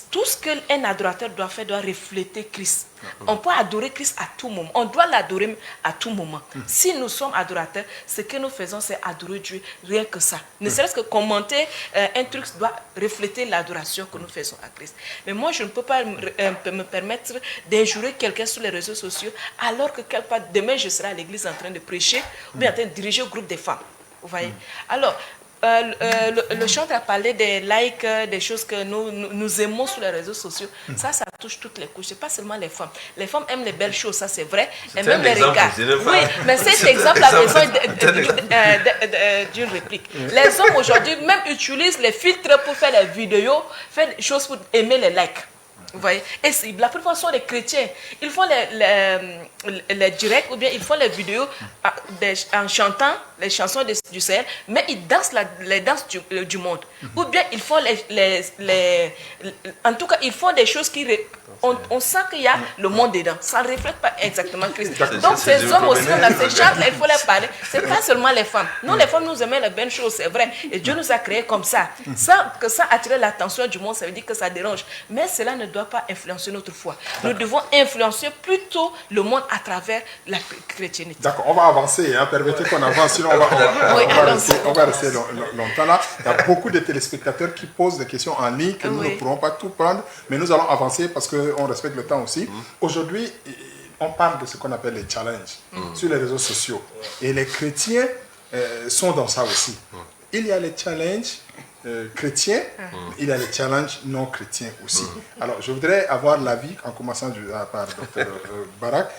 C: tout ce qu'un adorateur doit faire doit refléter Christ. On peut adorer Christ à tout moment. On doit l'adorer à tout moment. Si nous sommes adorateurs, ce que nous faisons, c'est adorer Dieu, rien que ça. Ne serait-ce que commenter un truc doit refléter l'adoration que nous faisons à Christ. Mais moi, je ne peux pas me permettre d'injurer quelqu'un sur les réseaux sociaux, alors que quelque part, demain, je serai à l'église en train de prêcher, ou bien en train de diriger au groupe des femmes. Vous voyez? Alors, le chanteur a parlé des likes, des choses que nous aimons sur les réseaux sociaux. Ça touche toutes les couches. Ce n'est pas seulement les femmes. Les femmes aiment les belles choses, ça c'est vrai. Elles aiment les regards. Oui, mais cet exemple a besoin d'une réplique. Les hommes aujourd'hui même utilisent les filtres pour faire les vidéos, faire des choses pour aimer les likes. Vous voyez? Et la plupart sont les chrétiens. Ils font les directs ou bien ils font les vidéos en chantant les chansons du Sahel, mais ils dansent les danses du monde. Ou bien ils font en tout cas, ils font des choses qui... On sent qu'il y a le monde dedans. Ça ne reflète pas exactement Christ. Donc ces hommes aussi, on a ces gens, il faut les parler. Ce n'est pas seulement les femmes. Nous, les femmes, nous aimons les bonnes choses, c'est vrai. Et Dieu nous a créés comme ça. Que ça attire l'attention du monde, ça veut dire que ça dérange. Mais cela ne doit pas influencer notre foi. Nous devons influencer plutôt le monde à travers la chrétienté.
A: D'accord, on va avancer. Permettez qu'on avance, sinon on va rester longtemps là. Il y a beaucoup de téléspectateurs qui posent des questions en ligne que nous ne pourrons pas tout prendre, mais nous allons avancer parce qu'on respecte le temps aussi. Aujourd'hui, on parle de ce qu'on appelle les challenges sur les réseaux sociaux. Et les chrétiens sont dans ça aussi. Il y a les challenges chrétiens, il y a les challenges non chrétiens aussi. Alors, je voudrais avoir l'avis, en commençant par Dr Barak.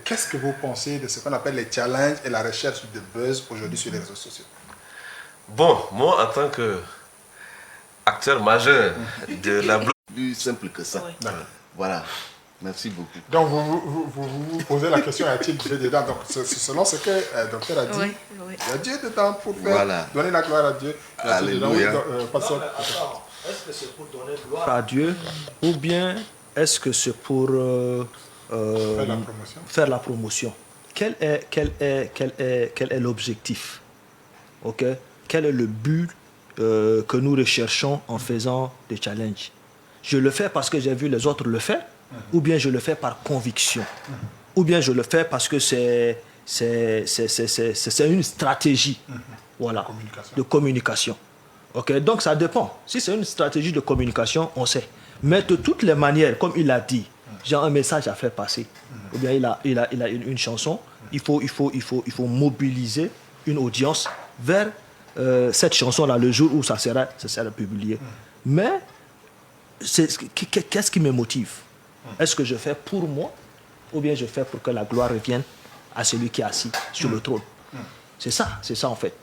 A: Qu'est-ce que vous pensez de ce qu'on appelle les challenges et la recherche de buzz aujourd'hui sur les réseaux sociaux?
B: Bon, moi, en tant qu'acteur majeur de la blogue...
E: Plus simple que ça.
C: Oui.
E: Voilà. Merci beaucoup.
A: Donc, vous posez la question, y a-t-il Dieu dedans? Donc, selon ce que le docteur a dit, il y a Dieu dedans pour faire donner la gloire à Dieu.
E: Alléluia.
D: Est-ce que c'est pour donner gloire à Dieu ou bien est-ce que c'est pour faire la promotion? Quel est l'objectif? Ok? Quel est le but que nous recherchons en faisant des challenges? Je le fais parce que j'ai vu les autres le faire, ou bien je le fais par conviction, ou bien je le fais parce que c'est une stratégie de communication. Okay? Donc ça dépend. Si c'est une stratégie de communication, on sait. Mais de toutes les manières, comme il a dit, j'ai un message à faire passer, ou bien il a une chanson, il faut mobiliser une audience vers cette chanson-là le jour où ça sera publié. Mais qu'est-ce qui me motive? Est-ce que je fais pour moi ou bien je fais pour que la gloire revienne à celui qui est assis sur le trône? C'est ça en fait.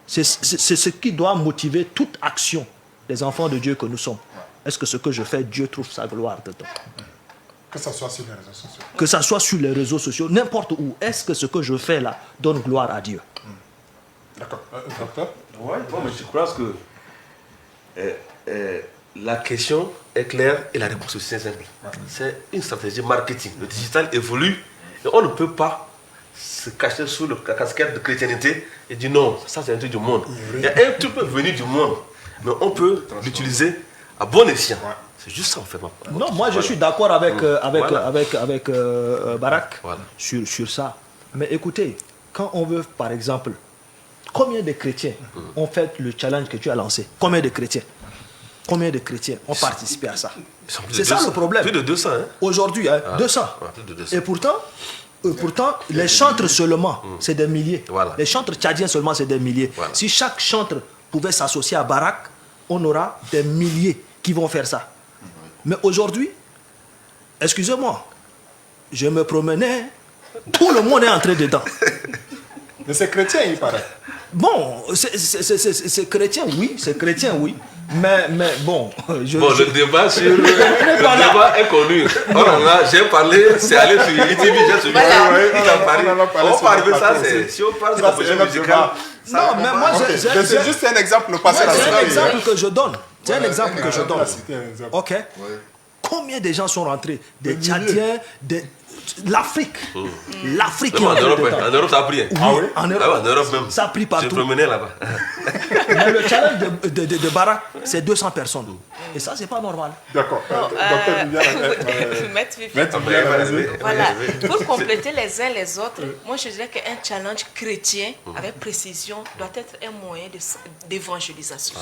D: C'est ce qui doit motiver toute action des enfants de Dieu que nous sommes. Est-ce que ce que je fais, Dieu trouve sa gloire dedans?
A: Que ça soit sur les réseaux sociaux.
D: Que ça soit sur les réseaux sociaux, n'importe où. Est-ce que ce que je fais là donne gloire à Dieu?
A: D'accord. Docteur?
B: Oui, bon, mais je crois que la question est claire et la réponse aussi est simple. C'est une stratégie marketing. Le digital évolue et on ne peut pas se cacher sous la casquette de chrétienté et dire non, ça c'est un truc du monde. Il y a un truc venu du monde, mais on peut l'utiliser à bon escient. C'est juste ça en fait.
D: Non, moi je suis d'accord avec Barak sur ça. Mais écoutez, quand on veut par exemple, combien de chrétiens ont fait le challenge que tu as lancé? Combien de chrétiens ont participé à ça? C'est ça le problème.
B: Plus de 200. Hein?
D: Aujourd'hui, 200.
B: Plus de 200.
D: Et pourtant, les chantres seulement, c'est des milliers.
B: Voilà.
D: Les chantres tchadiens seulement, c'est des milliers.
B: Voilà.
D: Si chaque chantre pouvait s'associer à Barak, on aura des milliers qui vont faire ça. Mais aujourd'hui, excusez-moi, je me promenais, tout le monde est entré dedans.
A: Mais c'est chrétien, il paraît.
D: Bon, c'est chrétien, oui. Mais bon,
B: le débat est connu. J'ai parlé, c'est allé sur ITV, j'ai suivi. On peut arriver ça, si on parle de composition musicale.
D: Non, mais moi,
A: c'est juste un exemple passé.
D: C'est un exemple que je donne. C'est un exemple que je donne. Ok. Combien de gens sont rentrés? Des Tchadiens, l'Afrique. L'Afrique qui est rentrée dedans.
B: En Europe, ça a pris.
D: Oui, en
B: Europe même.
D: Ça a pris partout.
B: Je me promenais là-bas.
D: Mais le challenge de Barak, c'est 200 personnes. Et ça, c'est pas normal.
A: D'accord.
C: Voilà. Pour compléter les uns les autres, moi je dirais qu'un challenge chrétien avec précision doit être un moyen d'évangélisation.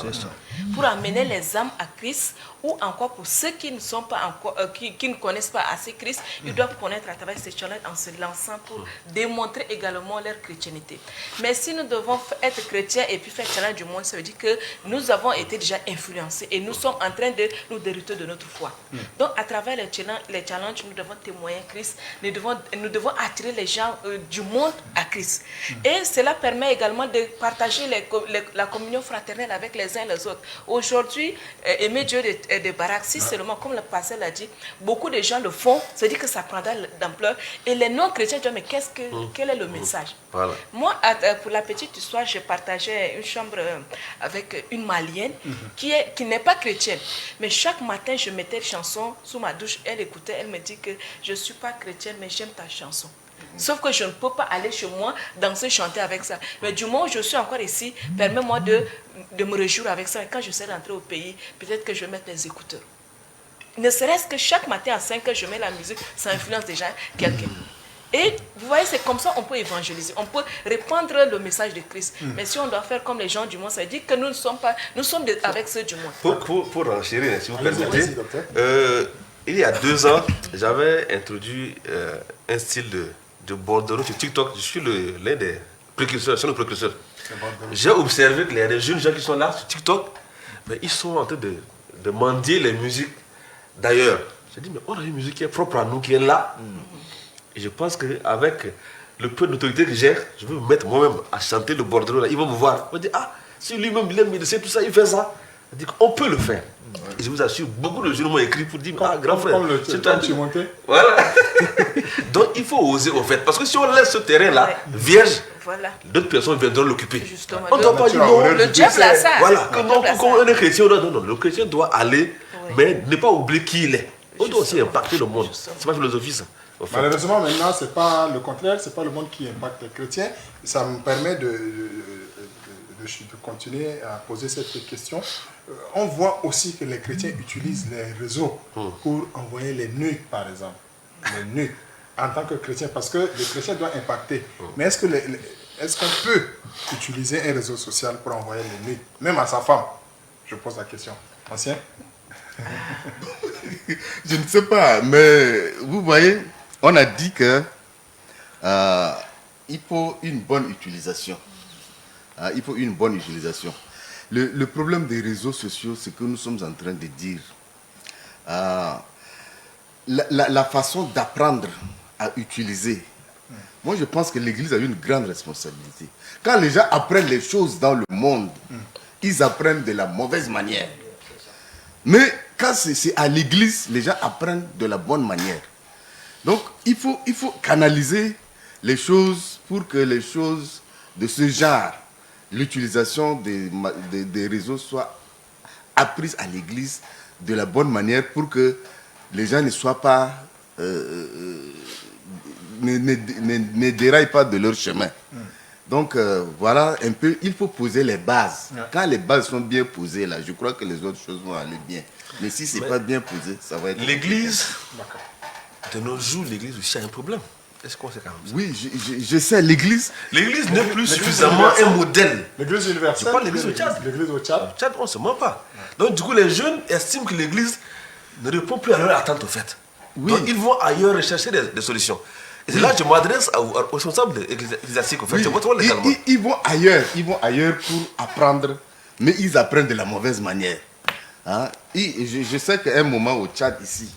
C: Pour amener les âmes à Christ, ou encore pour ceux qui ne sont pas encore, qui ne connaissent pas assez Christ, ils doivent connaître à travers ces challenges en se lançant pour démontrer également leur chrétienté. Mais si nous devons être chrétiens et puis faire challenge du monde, ça veut dire que nous avons été déjà influencés et nous sommes en train de nous dérouter de notre foi. Donc à travers les challenges, nous devons témoigner Christ, nous devons attirer les gens du monde à Christ. Et cela permet également de partager la communion fraternelle avec les uns et les autres. Aujourd'hui, aimer Dieu de Barak, si seulement, comme le pasteur l'a dit, beaucoup de gens le font, c'est-à-dire que ça prendra d'ampleur. Et les non-chrétiens disent, mais quel est le message?
B: Voilà.
C: Moi, pour la petite histoire, je partageais une chambre avec une Malienne qui n'est pas chrétienne. Mais chaque matin, je mettais une chanson sous ma douche, elle écoutait, elle me dit que je ne suis pas chrétienne, mais j'aime ta chanson. Sauf que je ne peux pas aller chez moi danser, chanter avec ça. Mais du moment où je suis encore ici, permets-moi de me réjouir avec ça. Et quand je serai rentrée au pays, peut-être que je vais mettre les écouteurs. Ne serait-ce que chaque matin à 5 heures, je mets la musique, ça influence déjà quelqu'un. Et vous voyez, c'est comme ça qu'on peut évangéliser, on peut répandre le message de Christ. Mais si on doit faire comme les gens du monde, ça veut dire que nous ne sommes pas, nous sommes avec ceux du monde.
B: Pour enchérir, si vous permettez, il y a 2 ans, j'avais introduit un style de bordereau sur TikTok. Je suis l'un des précurseurs, c'est le précurseur. J'ai observé que les jeunes gens qui sont là sur TikTok, mais ils sont en train de mendier les musiques d'ailleurs. J'ai dit, mais on a une musique qui est propre à nous, qui est là. Et je pense qu'avec le peu d'autorité que j'ai, je vais me mettre moi-même à chanter le bordereau là. Ils vont me voir. Ils vont dire, ah, si lui-même il aime médecin, tout ça, il fait ça. Je dis qu'on peut le faire. Et je vous assure, beaucoup de jeunes m'ont écrit pour dire, ah, grand frère, c'est toi qui montais. Voilà. Donc il faut oser au fait. Parce que si on laisse ce terrain-là vierge, d'autres personnes viendront l'occuper. On ne doit pas dire non.
C: Le diable a ça.
B: Voilà. Comme on est chrétien, non, le chrétien doit aller, mais ne pas oublier qui il est. On doit aussi impacter le monde. C'est pas philosophie ça.
A: Malheureusement, maintenant, c'est pas le contraire, c'est pas le monde qui impacte les chrétiens. Ça me permet de continuer à poser cette question. On voit aussi que les chrétiens utilisent les réseaux pour envoyer les nudes, par exemple. Les nudes, en tant que chrétien, parce que le chrétien doit impacter. Mais est-ce qu'on peut utiliser un réseau social pour envoyer les nudes, même à sa femme? Je pose la question. Ancien?
E: Je ne sais pas, mais vous voyez, on a dit que il faut une bonne utilisation. Il faut une bonne utilisation. Le problème des réseaux sociaux, c'est que nous sommes en train de dire la façon d'apprendre à utiliser. Moi, je pense que l'Église a une grande responsabilité. Quand les gens apprennent les choses dans le monde, ils apprennent de la mauvaise manière. Mais quand c'est à l'Église, les gens apprennent de la bonne manière. Donc, il faut canaliser les choses pour que les choses de ce genre, l'utilisation des réseaux, soit apprise à l'Église de la bonne manière pour que les gens ne soient pas, ne déraillent pas de leur chemin. Donc, voilà un peu, il faut poser les bases. Quand les bases sont bien posées, là, je crois que les autres choses vont aller bien. Mais si ce n'est pas bien posé, ça va être...
B: L'Église, de nos jours, l'Église aussi a un problème. Est-ce qu'on sait quand même ça?
E: Oui, je sais, l'Église...
B: L'Église n'est plus suffisamment un modèle.
A: L'Église universelle.
B: Je parle de l'Église au Tchad.
A: L'Église au Tchad.
B: Au Tchad, on ne se ment pas. Donc, du coup, les jeunes estiment que l'Église ne répond plus à leur attente, au fait. Oui. Donc, ils vont ailleurs rechercher des solutions. Et c'est là que je m'adresse aux responsables ecclésiastiques, en fait.
E: Oui. Ils vont ailleurs pour apprendre, mais ils apprennent de la mauvaise manière. Je sais qu'à un moment au Tchad, ici,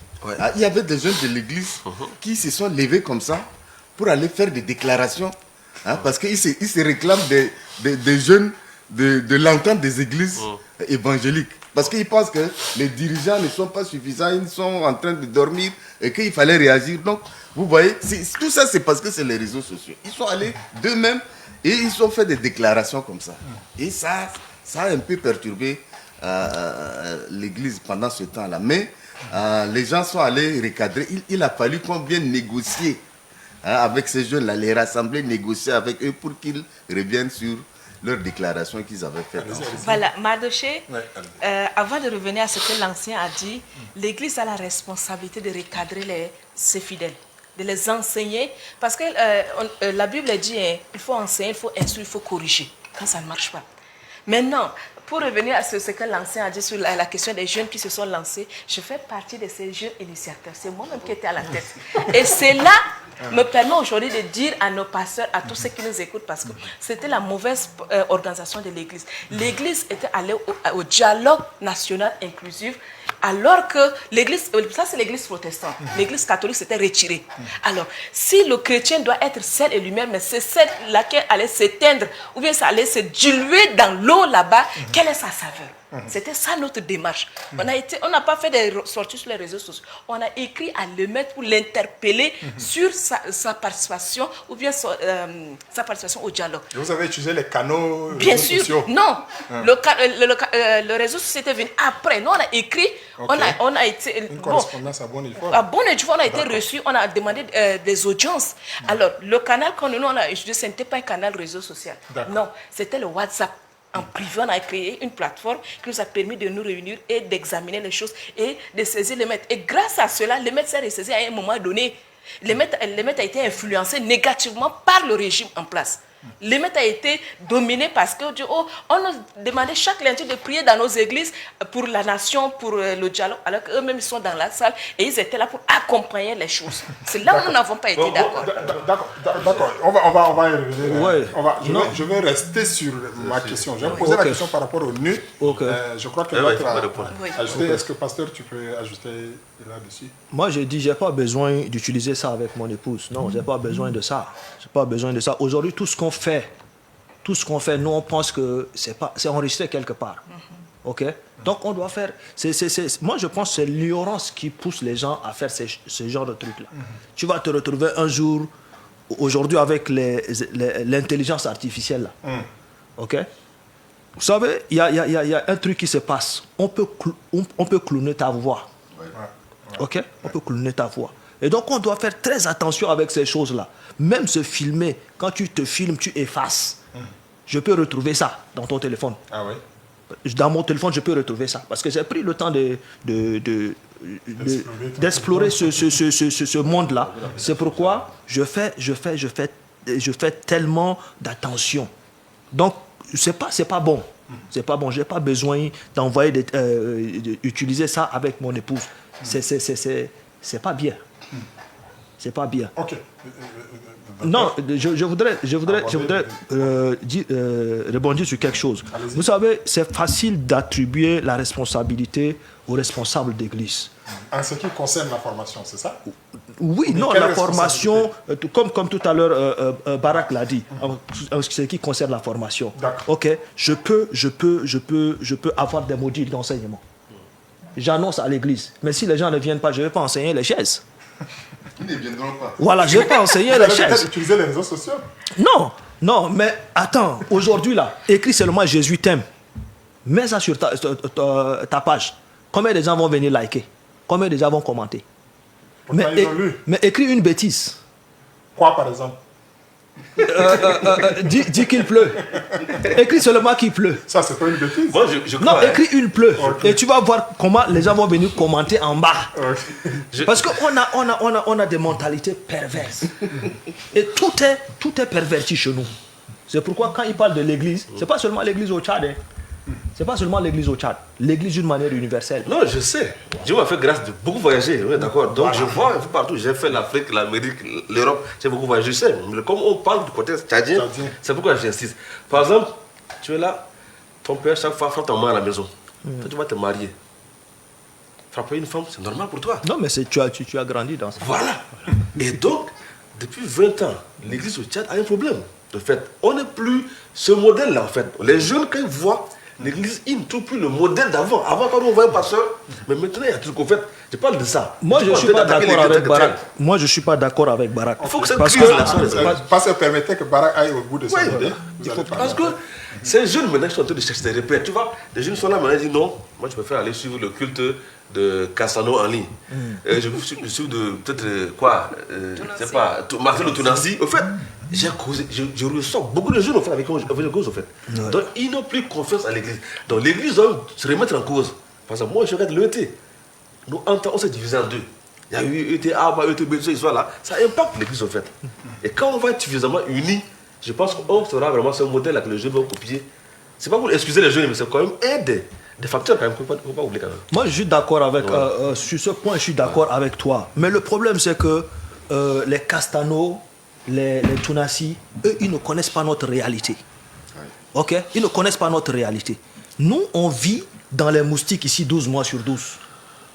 E: il y avait des jeunes de l'église qui se sont levés comme ça pour aller faire des déclarations. Parce qu'ils se réclament des jeunes de l'entente des églises évangéliques. Parce qu'ils pensent que les dirigeants ne sont pas suffisants, ils sont en train de dormir et qu'il fallait réagir. Donc, vous voyez, tout ça, c'est parce que c'est les réseaux sociaux. Ils sont allés d'eux-mêmes et ils ont fait des déclarations comme ça. Et ça a un peu perturbé l'église pendant ce temps-là. Mais les gens sont allés recadrer. Il a fallu qu'on vienne négocier avec ces jeunes-là, les rassembler, négocier avec eux pour qu'ils reviennent sur leurs déclarations qu'ils avaient faites.
C: Voilà, Mardoché, avant de revenir à ce que l'ancien a dit, l'Église a la responsabilité de recadrer ses fidèles, de les enseigner, parce que la Bible dit, il faut enseigner, il faut instruire, il faut corriger, quand ça ne marche pas. Maintenant, pour revenir à ce que l'ancien a dit sur la question des jeunes qui se sont lancés, je fais partie de ces jeunes initiateurs. C'est moi-même qui étais à la tête. Et cela me permet aujourd'hui de dire à nos pasteurs, à tous ceux qui nous écoutent, parce que c'était la mauvaise organisation de l'Église. L'Église était allée au dialogue national inclusif, alors que l'Église, ça c'est l'Église protestante, l'Église catholique s'était retirée. Alors, si le chrétien doit être sel et lumière, mais c'est celle laquelle allait s'éteindre, ou bien ça allait se diluer dans l'eau là-bas, quelle est sa saveur? C'était ça notre démarche. On n'a pas fait des sorties sur les réseaux sociaux. On a écrit à le mettre pour l'interpeller sur sa participation ou bien sa participation au dialogue.
A: Et vous avez utilisé les canaux
C: bien sûr,
A: sociaux?
C: Non. Le réseau social était venu après. Nous, on a écrit, on a été...
A: Une correspondance à bon niveau.
C: À bon niveau, on a été reçu, on a demandé des audiences. Alors, le canal qu'on a utilisé, ce n'était pas un canal réseau social. Non, c'était le WhatsApp. En privé, on a créé une plateforme qui nous a permis de nous réunir et d'examiner les choses et de saisir les maîtres. Et grâce à cela, les maîtres s'est ressaisi à un moment donné. Les maîtres a été influencés négativement par le régime en place. Les maîtres a été dominés parce que on nous demandait chaque lundi de prier dans nos églises pour la nation, pour le dialogue, alors qu'eux-mêmes ils sont dans la salle et ils étaient là pour accompagner les choses. C'est là où nous n'avons pas été d'accord.
A: D'accord, on va y revenir. Ouais. Je vais rester sur ma question. Je vais poser la question par rapport au NUT. Je crois que l'autre a ajouté. Est-ce que pasteur, tu peux ajouter là-dessus?
D: Moi, j'ai dit, j'ai pas besoin d'utiliser ça avec mon épouse. Non, j'ai pas besoin de ça. J'ai pas besoin de ça. Aujourd'hui, tout ce qu'on fait, nous, on pense que c'est enregistré quelque part. OK? Donc, on doit faire... moi, je pense que c'est l'ignorance qui pousse les gens à faire ce genre de trucs-là. Tu vas te retrouver un jour, aujourd'hui, avec l'intelligence artificielle. Là. OK? Vous savez, il y a un truc qui se passe. On peut cloner ta voix. OK? On peut cloner ta voix. Et donc, on doit faire très attention avec ces choses-là. Même se filmer, quand tu te filmes, tu effaces. Je peux retrouver ça dans ton téléphone.
A: Ah oui?
D: Dans mon téléphone, je peux retrouver ça. Parce que j'ai pris le temps d'explorer ce monde-là. C'est pourquoi je fais tellement d'attention. Donc, c'est pas bon. C'est pas bon. Je n'ai pas besoin d'utiliser ça avec mon épouse. C'est pas bien. C'est pas bien.
A: Ok.
D: Non, je voudrais rebondir sur quelque chose. Vous savez, c'est facile d'attribuer la responsabilité aux responsables d'église.
A: En ce qui concerne la formation, c'est ça?
D: Oui, non, la formation, comme tout à l'heure Barak l'a dit, en ce qui concerne la formation. Ok, je peux avoir des modules d'enseignement. J'annonce à l'église. Mais si les gens ne viennent pas, je ne vais pas enseigner les chaises.
E: Ils ne viendront pas.
D: Voilà, je ne vais pas enseigner les chaises.
A: Vous utiliser les réseaux sociaux?
D: Non, mais attends, aujourd'hui là, écris seulement Jésus t'aime. Mets ça sur ta page. Combien de gens vont venir liker? Combien de gens vont commenter? Mais écris une bêtise.
A: Quoi par exemple?
D: Dis qu'il pleut. Écris seulement qu'il pleut.
A: Ça, c'est pas une bêtise.
B: Moi,
D: non, écris une pleut. Okay. Et tu vas voir comment les gens vont venir commenter en bas. Parce qu'on a des mentalités perverses. Et tout est perverti chez nous. C'est pourquoi quand ils parlent de l'église, c'est pas seulement l'église au Tchad. C'est pas seulement l'église au Tchad. L'église d'une manière universelle.
B: Non, je sais. Dieu m'a fait grâce de beaucoup voyager. Oui, d'accord. Donc je vois partout. J'ai fait l'Afrique, l'Amérique, l'Europe. J'ai beaucoup voyagé. Je sais. Mais comme on parle du côté tchadien, c'est pourquoi j'insiste. Par exemple, tu es là, ton père chaque fois frappe ta main à la maison. Toi, tu vas te marier. Frapper une femme, c'est normal pour toi.
D: Non, mais tu as grandi dans ça.
B: Voilà. Et donc, depuis 20 ans, l'église au Tchad a un problème. De fait, on n'est plus ce modèle-là, en fait. Les jeunes, quand ils voient l'église, ils ne trouvent plus le modèle d'avant. Avant, quand on voyait un pasteur, mais maintenant, il y a tout qu'on fait. Je parle de ça.
D: Moi, je ne suis pas d'accord avec Barak. Moi, je ne suis pas d'accord avec Barak.
B: Il faut que ça crise.
A: Parce que permettez que Barak aille au bout de son idée.
B: Parce que ces jeunes, maintenant, sont en train de chercher des repères. Tu vois, les jeunes sont là, maintenant, ils disent non, moi, je préfère aller suivre le culte de Cassano en ligne. Je suis de peut-être quoi, c'est pas, Marcel Tounassi. Au fait, je ressens beaucoup de jeunes avec cause, au fait. Donc, ils n'ont plus confiance à l'église. Donc, l'église doit se remettre en cause. Parce que moi, je regarde l'ET. Nous, on s'est divisé en deux. Il y a eu ETA, ETB, tout ça là. Ça impacte l'église, au fait. Et quand on va être suffisamment unis, je pense qu'on sera vraiment ce modèle que les jeunes vont copier C'est pas pour excuser les jeunes, mais c'est quand même un des facteurs quand même, il ne faut pas oublier quand même.
D: Moi, je suis d'accord avec, sur ce point, je suis d'accord avec toi. Mais le problème, c'est que les Castano, les Tunasi, eux, ils ne connaissent pas notre réalité. Ok? Ils ne connaissent pas notre réalité. Nous, on vit dans les moustiques ici 12 mois sur 12.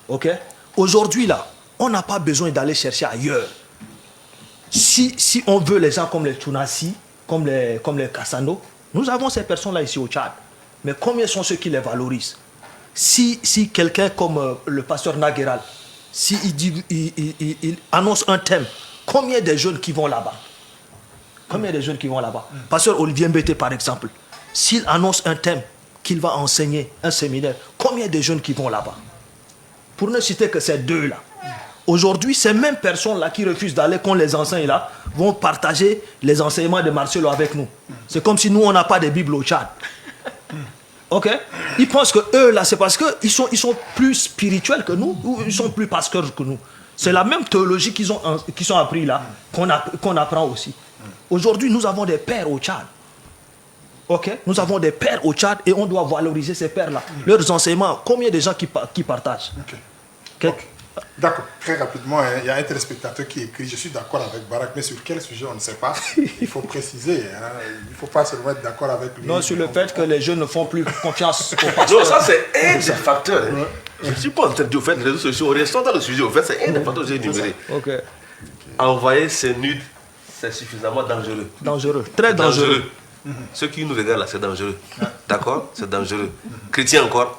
D: Ok? Aujourd'hui, là, on n'a pas besoin d'aller chercher ailleurs. Si on veut les gens comme les Tunasi, comme les Kassano, nous avons ces personnes-là ici au Tchad. Mais combien sont ceux qui les valorisent? Si quelqu'un comme le pasteur Nagueral, il annonce un thème, combien de jeunes qui vont là-bas? Combien de jeunes qui vont là-bas? Pasteur Olivier Mbete, par exemple, s'il annonce un thème qu'il va enseigner, un séminaire, combien de jeunes qui vont là-bas? Pour ne citer que ces deux-là. Aujourd'hui, ces mêmes personnes-là qui refusent d'aller, qu'on les enseigne là, vont partager les enseignements de Marcelo avec nous. C'est comme si nous, on n'a pas de Bible au Tchad. Ok? Ils pensent que eux, là, c'est parce qu'ils sont plus spirituels que nous, ou ils sont plus pasteurs que nous. C'est la même théologie qu'ils ont appris là, qu'on apprend aussi. Aujourd'hui, nous avons des pères au Tchad. Ok? Nous avons des pères au Tchad et on doit valoriser ces pères-là. Leurs enseignements, combien de gens qui partagent?
A: Ok. D'accord, très rapidement, il y a un téléspectateur qui écrit: je suis d'accord avec Barak, mais sur quel sujet on ne sait pas. Il faut préciser, hein. Il ne faut pas se mettre d'accord avec lui.
D: Non, sur le fait que les jeunes ne font plus confiance aux pasteurs.
B: Non, ça c'est un des facteurs. Ouais. Je ne suis pas en train de dire, au fait, les réseaux sociaux, restons dans le sujet, au fait, c'est un des facteurs que j'ai énuméré.
D: Okay.
B: Envoyer ces nudes, c'est suffisamment dangereux.
D: Dangereux, très dangereux.
B: Ceux qui nous regardent là, c'est dangereux. D'accord? C'est dangereux. Chrétien encore,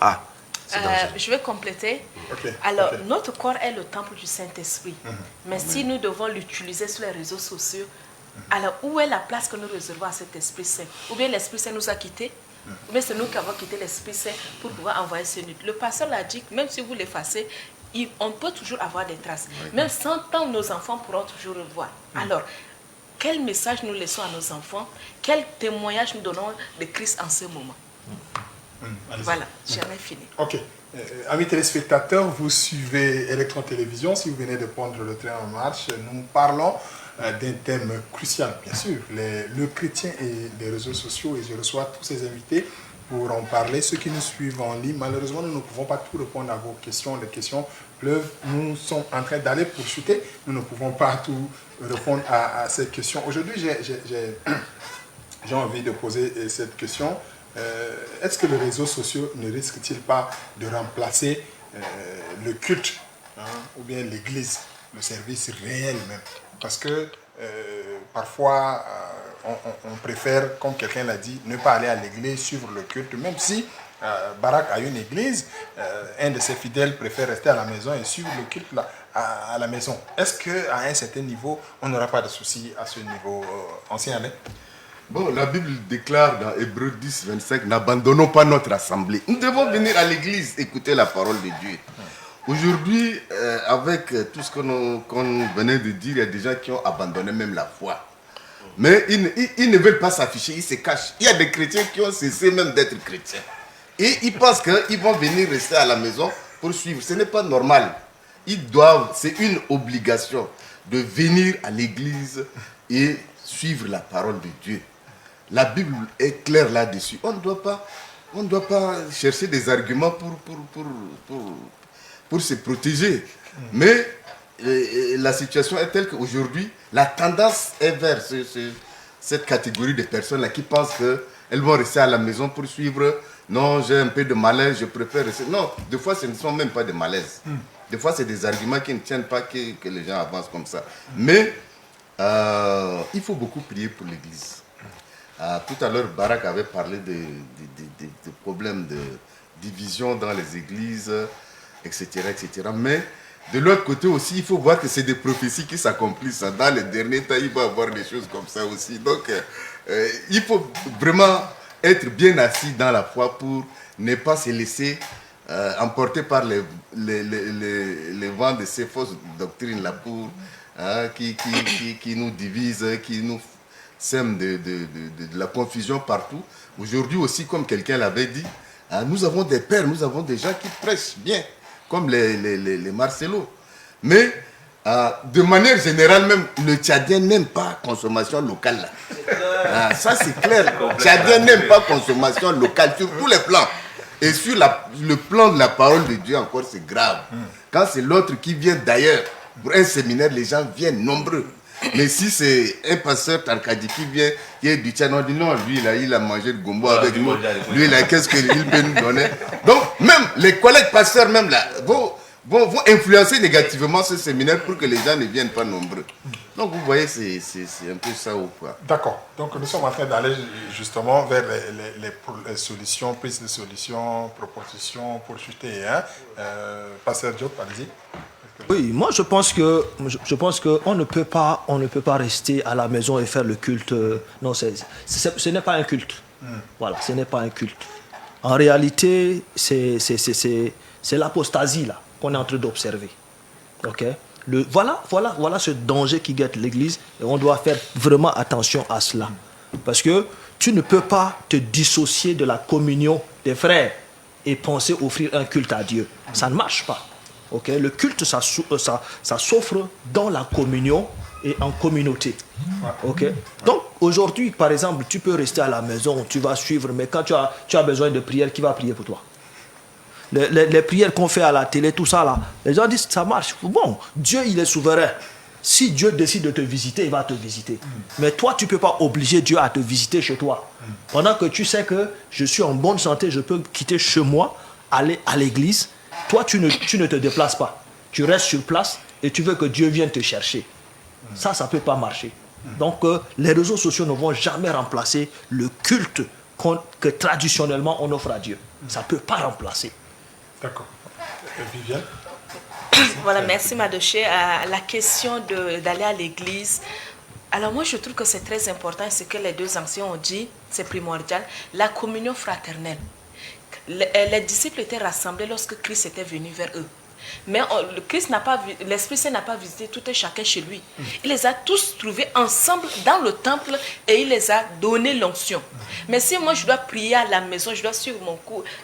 C: je vais compléter. Alors, notre corps est le temple du Saint-Esprit. Mais si nous devons l'utiliser sur les réseaux sociaux, alors où est la place que nous réservons à cet Esprit Saint? Ou bien l'Esprit Saint nous a quittés? Ou bien c'est nous qui avons quitté l'Esprit Saint pour pouvoir envoyer ce nude? Le pasteur l'a dit, même si vous l'effacez, on peut toujours avoir des traces. Même 100 ans, nos enfants pourront toujours le voir. Alors, quel message nous laissons à nos enfants? Quel témoignage nous donnons de Christ en ce moment? Voilà, j'en ai fini.
A: Ok. Amis téléspectateurs, vous suivez Electron Télévision. Si vous venez de prendre le train en marche, nous parlons d'un thème crucial, bien sûr, le chrétien et les réseaux sociaux. Et je reçois tous ces invités pour en parler. Ceux qui nous suivent en ligne, malheureusement, nous ne pouvons pas tout répondre à vos questions. Les questions pleuvent. Nous sommes en train d'aller pour chuter. Nous ne pouvons pas tout répondre à ces questions. Aujourd'hui, j'ai envie de poser cette question. Est-ce que les réseaux sociaux ne risquent-ils pas de remplacer le culte, hein, ou bien l'église, le service réel même? Parce que parfois, on préfère, comme quelqu'un l'a dit, ne pas aller à l'église, suivre le culte, même si Barak a une église, un de ses fidèles préfère rester à la maison et suivre le culte là, à la maison. Est-ce qu'à un certain niveau, on n'aura pas de soucis à ce niveau, ancien Alain?
E: Bon, la Bible déclare dans Hébreux 10, 25, n'abandonnons pas notre assemblée. Nous devons venir à l'église écouter la parole de Dieu. Aujourd'hui, avec tout ce qu'on venait de dire, il y a des gens qui ont abandonné même la foi. Mais ils ne veulent pas s'afficher, ils se cachent. Il y a des chrétiens qui ont cessé même d'être chrétiens. Et ils pensent qu'ils vont venir rester à la maison pour suivre. Ce n'est pas normal. C'est une obligation de venir à l'église et suivre la parole de Dieu. La Bible est claire là-dessus. On ne doit pas chercher des arguments pour se protéger. Mais la situation est telle qu'aujourd'hui, la tendance est vers cette catégorie de personnes-là qui pensent qu'elles vont rester à la maison pour suivre. Non, j'ai un peu de malaise, je préfère rester. Non, des fois, ce ne sont même pas des malaises. Des fois, c'est des arguments qui ne tiennent pas que les gens avancent comme ça. Mais il faut beaucoup prier pour l'Église. Tout à l'heure, Barak avait parlé des problèmes de division dans les églises, etc., etc. Mais de l'autre côté aussi, il faut voir que c'est des prophéties qui s'accomplissent. Dans les derniers temps, il va y avoir des choses comme ça aussi. Donc, il faut vraiment être bien assis dans la foi pour ne pas se laisser emporter par les vents de ces fausses doctrines-là qui nous divisent, qui nous sème de la confusion partout. Aujourd'hui aussi, comme quelqu'un l'avait dit, nous avons des pères, nous avons des gens qui prêchent bien, comme les Marcelo. Mais de manière générale, même le Tchadien n'aime pas la consommation locale. Là. Ah, ça c'est clair. Tchadien n'aime pas consommation locale sur tous les plans. Et sur le plan de la parole de Dieu encore, c'est grave. Quand c'est l'autre qui vient d'ailleurs, pour un séminaire, les gens viennent nombreux. Mais si c'est un pasteur Tarkadi qui vient, qui est du Tchad, on dit non, lui là, il a mangé le gombo avec nous. Lui là, qu'est-ce qu'il peut nous donner? Donc, même les collègues pasteurs, même là, vont influencer négativement ce séminaire pour que les gens ne viennent pas nombreux. Donc, vous voyez, c'est un peu ça ou quoi.
A: D'accord. Donc, nous sommes en train d'aller justement vers les solutions, prises de solutions, propositions pour chuter. Hein? Pasteur Diop, allez-y.
D: Oui, moi je pense que on ne peut pas rester à la maison et faire le culte. Non, ce n'est pas un culte. Voilà, ce n'est pas un culte. En réalité, c'est l'apostasie là qu'on est en train d'observer. Ok. Voilà ce danger qui guette l'Église et on doit faire vraiment attention à cela, parce que tu ne peux pas te dissocier de la communion des frères et penser offrir un culte à Dieu. Ça ne marche pas. Okay? Le culte, ça s'offre dans la communion et en communauté. Okay? Donc, aujourd'hui, par exemple, tu peux rester à la maison, tu vas suivre, mais quand tu as besoin de prière, qui va prier pour toi? Les prières qu'on fait à la télé, tout ça, là, les gens disent que ça marche. Bon, Dieu, il est souverain. Si Dieu décide de te visiter, il va te visiter. Mais toi, tu ne peux pas obliger Dieu à te visiter chez toi. Pendant que tu sais que je suis en bonne santé, je peux quitter chez moi, aller à l'église. Toi, tu ne te déplaces pas. Tu restes sur place et tu veux que Dieu vienne te chercher. Ça ne peut pas marcher. Donc, les réseaux sociaux ne vont jamais remplacer le culte que traditionnellement on offre à Dieu. Ça ne peut pas remplacer.
A: D'accord. Viviane?
C: Voilà, merci Madoché. La question d'aller à l'église. Alors moi, je trouve que c'est très important, et ce que les deux anciens ont dit, c'est primordial, la communion fraternelle. Les disciples étaient rassemblés lorsque Christ était venu vers eux. Mais l'Esprit Saint n'a pas visité tout et chacun chez lui. Il les a tous trouvés ensemble dans le temple et il les a donné l'onction. Mais si moi je dois prier à la maison, je dois suivre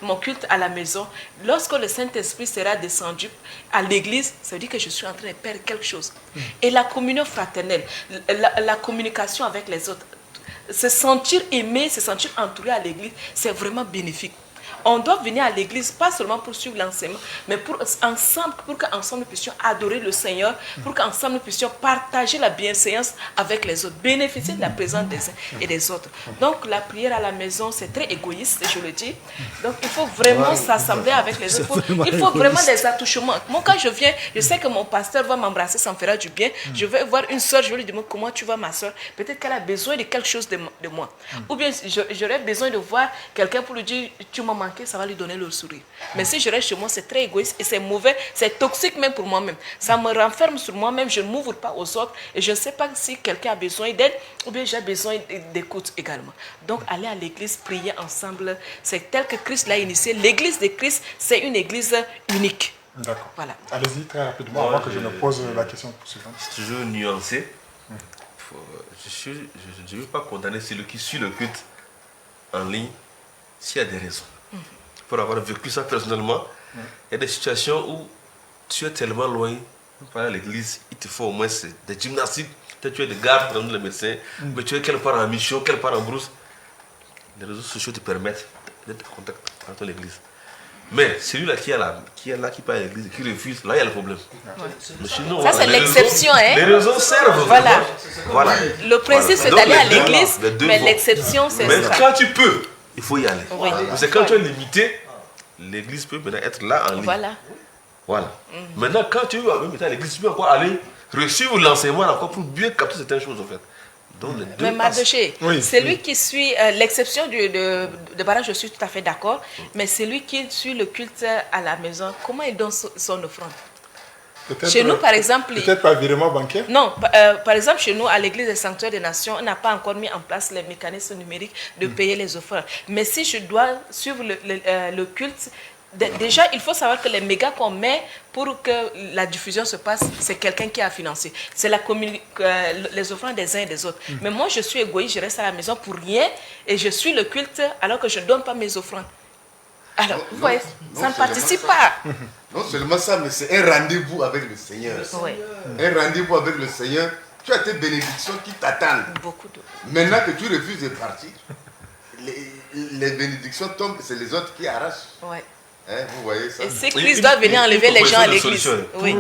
C: mon culte à la maison, lorsque le Saint-Esprit sera descendu à l'église, ça veut dire que je suis en train de perdre quelque chose. Et la communion fraternelle, la communication avec les autres, se sentir aimé, se sentir entouré à l'église, c'est vraiment bénéfique. On doit venir à l'église, pas seulement pour suivre l'enseignement, mais pour qu'ensemble nous puissions adorer le Seigneur, pour qu'ensemble nous puissions partager la bienséance avec les autres, bénéficier de la présence des uns et des autres. Donc la prière à la maison, c'est très égoïste, je le dis. Donc il faut vraiment s'assembler avec les autres. Il faut vraiment des attouchements. Moi, quand je viens, je sais que mon pasteur va m'embrasser, ça me fera du bien. Je vais voir une soeur, je vais lui demander comment tu vas, ma soeur. Peut-être qu'elle a besoin de quelque chose de moi. Ou bien j'aurais besoin de voir quelqu'un pour lui dire, tu m'as manqué, ça va lui donner le sourire. Mais si je reste chez moi, c'est très égoïste et c'est mauvais, c'est toxique même pour moi-même. Ça me renferme sur moi-même, je ne m'ouvre pas aux autres et je ne sais pas si quelqu'un a besoin d'aide ou bien j'ai besoin d'écoute également. Donc aller à l'église, prier ensemble, c'est tel que Christ l'a initié. L'église de Christ, c'est une église unique.
A: D'accord.
C: Voilà.
A: Allez-y très rapidement avant que je ne pose la question suivante.
B: C'est toujours nuancé. Je ne veux pas condamner celui qui suit le culte en ligne s'il y a des raisons. Pour avoir vécu ça personnellement, il y a des situations où tu es tellement loin, par à l'église, il te faut au moins des gymnastiques, peut-être tu es de garde dans le médecin, mais tu es quelque part en mission, quelque part en brousse. Les réseaux sociaux te permettent d'être en contact avec ton église. Mais celui-là qui est là, qui part à l'église, qui refuse, là il y a le problème. Mais sinon,
C: ça c'est l'exception.
B: Les réseaux servent. Voilà.
C: Le principe c'est d'aller à l'église, mais l'exception c'est ça.
B: Mais quand tu peux, il faut y aller.
C: Oui.
B: Parce que quand tu es limité, l'église peut maintenant être là en ligne. Voilà. Maintenant, quand tu veux même être à l'église, tu peux encore aller suivre l'enseignement encore pour bien capter certaines choses en fait. Donc, les deux
C: mais Madoché, celui qui suit l'exception de barrage, je suis tout à fait d'accord, mais celui qui suit le culte à la maison, comment il donne son offrande? Chez nous, par exemple...
A: Peut-être pas virement bancaire?
C: Non, par exemple, chez nous, à l'église des Sanctuaires des Nations, on n'a pas encore mis en place les mécanismes numériques de payer les offrandes. Mais si je dois suivre le culte, déjà, il faut savoir que les mégas qu'on met pour que la diffusion se passe, c'est quelqu'un qui a financé. C'est les offrandes des uns et des autres. Mais moi, je suis égoïste, je reste à la maison pour rien et je suis le culte alors que je ne donne pas mes offrandes. Alors, vous voyez, ça ne participe pas.
E: Non seulement ça, mais c'est un rendez-vous avec le Seigneur.
C: Oui.
E: Un rendez-vous avec le Seigneur. Tu as tes bénédictions qui t'attendent.
C: Beaucoup de...
E: Maintenant que tu refuses de partir, les bénédictions tombent, c'est les autres qui arrachent.
C: Ouais.
E: Hein, vous voyez ça?
C: Et ces crises doivent venir enlever les gens à l'église. Oui.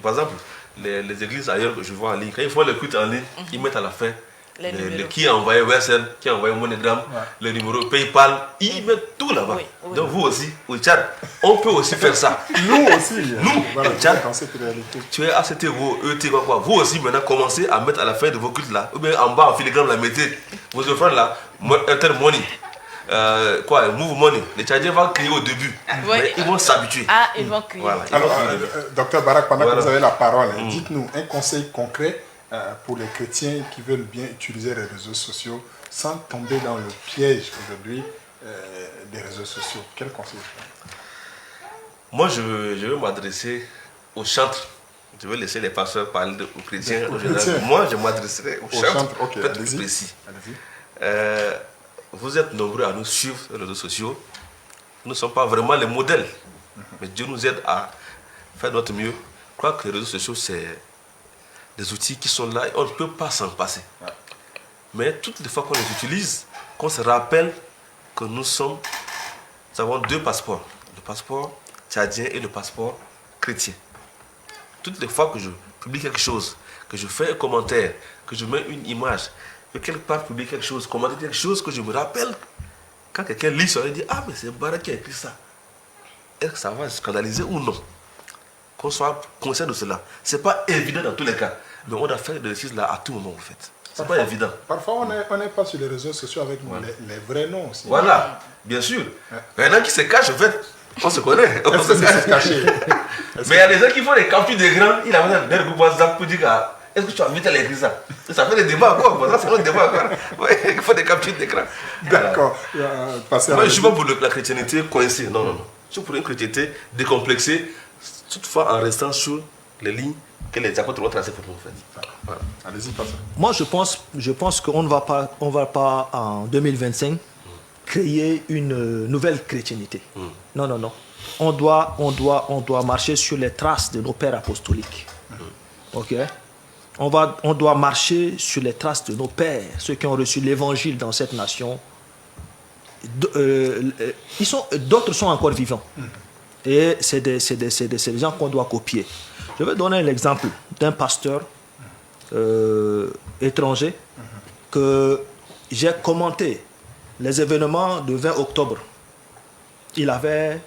B: Par exemple, les églises ailleurs que je vois en ligne, quand ils font le culte en ligne, ils mettent à la fin qui a envoyé Western, qui a envoyé MoneyGram, le numéro PayPal, ils mettent tout là-bas. Oui, oui. Donc vous aussi, au Tchad, on peut aussi faire ça.
A: Nous aussi,
B: voilà, au Tchad,
A: dans cette réalité.
B: Tu es ACT, ET, quoi. Vous aussi maintenant commencez à mettre à la fin de vos cultes là, ou bien en bas en filigrane, la mettez. Vos offrandes là, Enter Money. Move Money. Les Tchadiens vont crier au début, mais ils vont s'habituer.
C: Ah, ils vont crier.
B: Voilà,
A: alors, docteur Barak, pendant que vous avez la parole, dites-nous un conseil concret pour les chrétiens qui veulent bien utiliser les réseaux sociaux sans tomber dans le piège aujourd'hui des réseaux sociaux. Quel conseil?
B: Moi, je veux m'adresser aux chantres. Je vais laisser les pasteurs parler aux chrétiens. Moi, je m'adresserai aux chantres.
A: Okay,
B: peut-être plus précis. Vous êtes nombreux à nous suivre sur les réseaux sociaux. Nous ne sommes pas vraiment les modèles. Mais Dieu nous aide à faire notre mieux. Je crois que les réseaux sociaux, c'est des outils qui sont là et on ne peut pas s'en passer. Mais toutes les fois qu'on les utilise, qu'on se rappelle que nous avons deux passeports. Le passeport tchadien et le passeport chrétien. Toutes les fois que je publie quelque chose, que je fais un commentaire, que je mets une image, que quelque part publie quelque chose, commenter quelque chose, que je me rappelle, quand quelqu'un lit ça, il dit « Ah, mais c'est Barak qui a écrit ça. » Est-ce que ça va scandaliser ou non? Qu'on soit conscient de cela. Ce n'est pas évident dans tous les cas. Mais on doit faire des exercices là à tout moment en fait. Ce n'est pas évident.
A: Parfois on n'est pas sur les réseaux sociaux avec les vrais noms aussi.
B: Voilà, bien sûr. Il y en a qui se cachent en fait. On se connaît. On
A: se cache.
B: Mais il y a des gens qui font des captures d'écran. Il a besoin d'un groupe WhatsApp pour dire est-ce que tu as invité à l'église ça? Ça fait des débats encore. Ça c'est un débat encore. Ouais, il faut des captures d'écran.
A: D'accord.
B: Moi je ne suis pas pour la chrétienté coincée. Non, non, non. Je suis pour une chrétienté décomplexée, toutefois en restant sur les lignes que les apôtres ont tracées pour nous.
A: Voilà. Allez-y, pasteur.
D: Moi, je pense qu'on ne va pas en 2025 créer une nouvelle chrétienté. Non, non, non. On doit marcher sur les traces de nos pères apostoliques. Ok? On doit marcher sur les traces de nos pères, ceux qui ont reçu l'évangile dans cette nation. D'autres sont encore vivants. Et c'est des gens qu'on doit copier. Je vais donner l'exemple d'un pasteur étranger que j'ai commenté les événements du 20 octobre. Il avait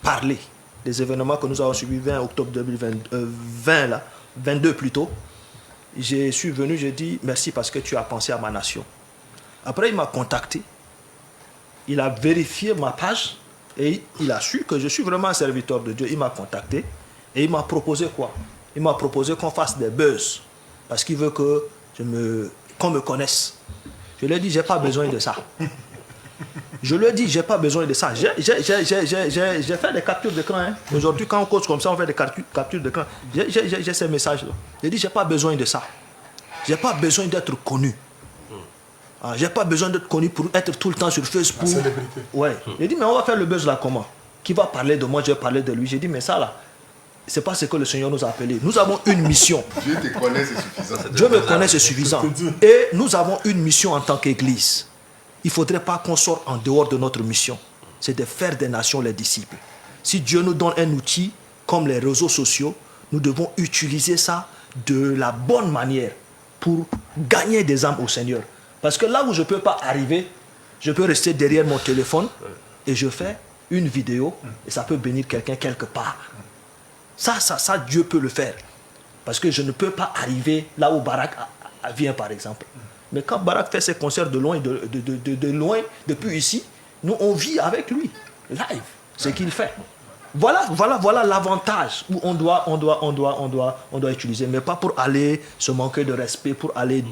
D: parlé des événements que nous avons subis 20 octobre 22 plutôt. Je suis venu, j'ai dit merci parce que tu as pensé à ma nation. Après, il m'a contacté. Il a vérifié ma page et il a su que je suis vraiment un serviteur de Dieu. Il m'a contacté et il m'a proposé quoi? Il m'a proposé qu'on fasse des buzz parce qu'il veut qu'on me connaisse. Je lui ai dit, j'ai pas besoin de ça. Je lui ai dit, j'ai pas besoin de ça. J'ai fait des captures d'écran. Hein. Aujourd'hui, quand on cause comme ça, on fait des captures d'écran. J'ai ces messages-là. J'ai dit, j'ai pas besoin de ça. J'ai pas besoin d'être connu. J'ai pas besoin d'être connu pour être tout le temps sur Facebook. La
A: célébrité.
D: Ouais. J'ai dit, mais on va faire le buzz là comment? Qui va parler de moi? Je vais parler de lui. J'ai dit, mais ça là, c'est pas ce que le Seigneur nous a appelé. Nous avons une mission.
E: Dieu te connaît, c'est suffisant.
D: Dieu me connaît, c'est suffisant. Et nous avons une mission en tant qu'Église. Il ne faudrait pas qu'on sorte en dehors de notre mission. C'est de faire des nations les disciples. Si Dieu nous donne un outil comme les réseaux sociaux, nous devons utiliser ça de la bonne manière pour gagner des âmes au Seigneur. Parce que là où je ne peux pas arriver, je peux rester derrière mon téléphone et je fais une vidéo et ça peut bénir quelqu'un quelque part. Ça, Dieu peut le faire. Parce que je ne peux pas arriver là où Barak vient, par exemple. Mais quand Barak fait ses concerts de loin, de loin, depuis ici, nous, on vit avec lui, live, ce qu'il fait. Voilà l'avantage où on doit utiliser, mais pas pour aller se manquer de respect, pour aller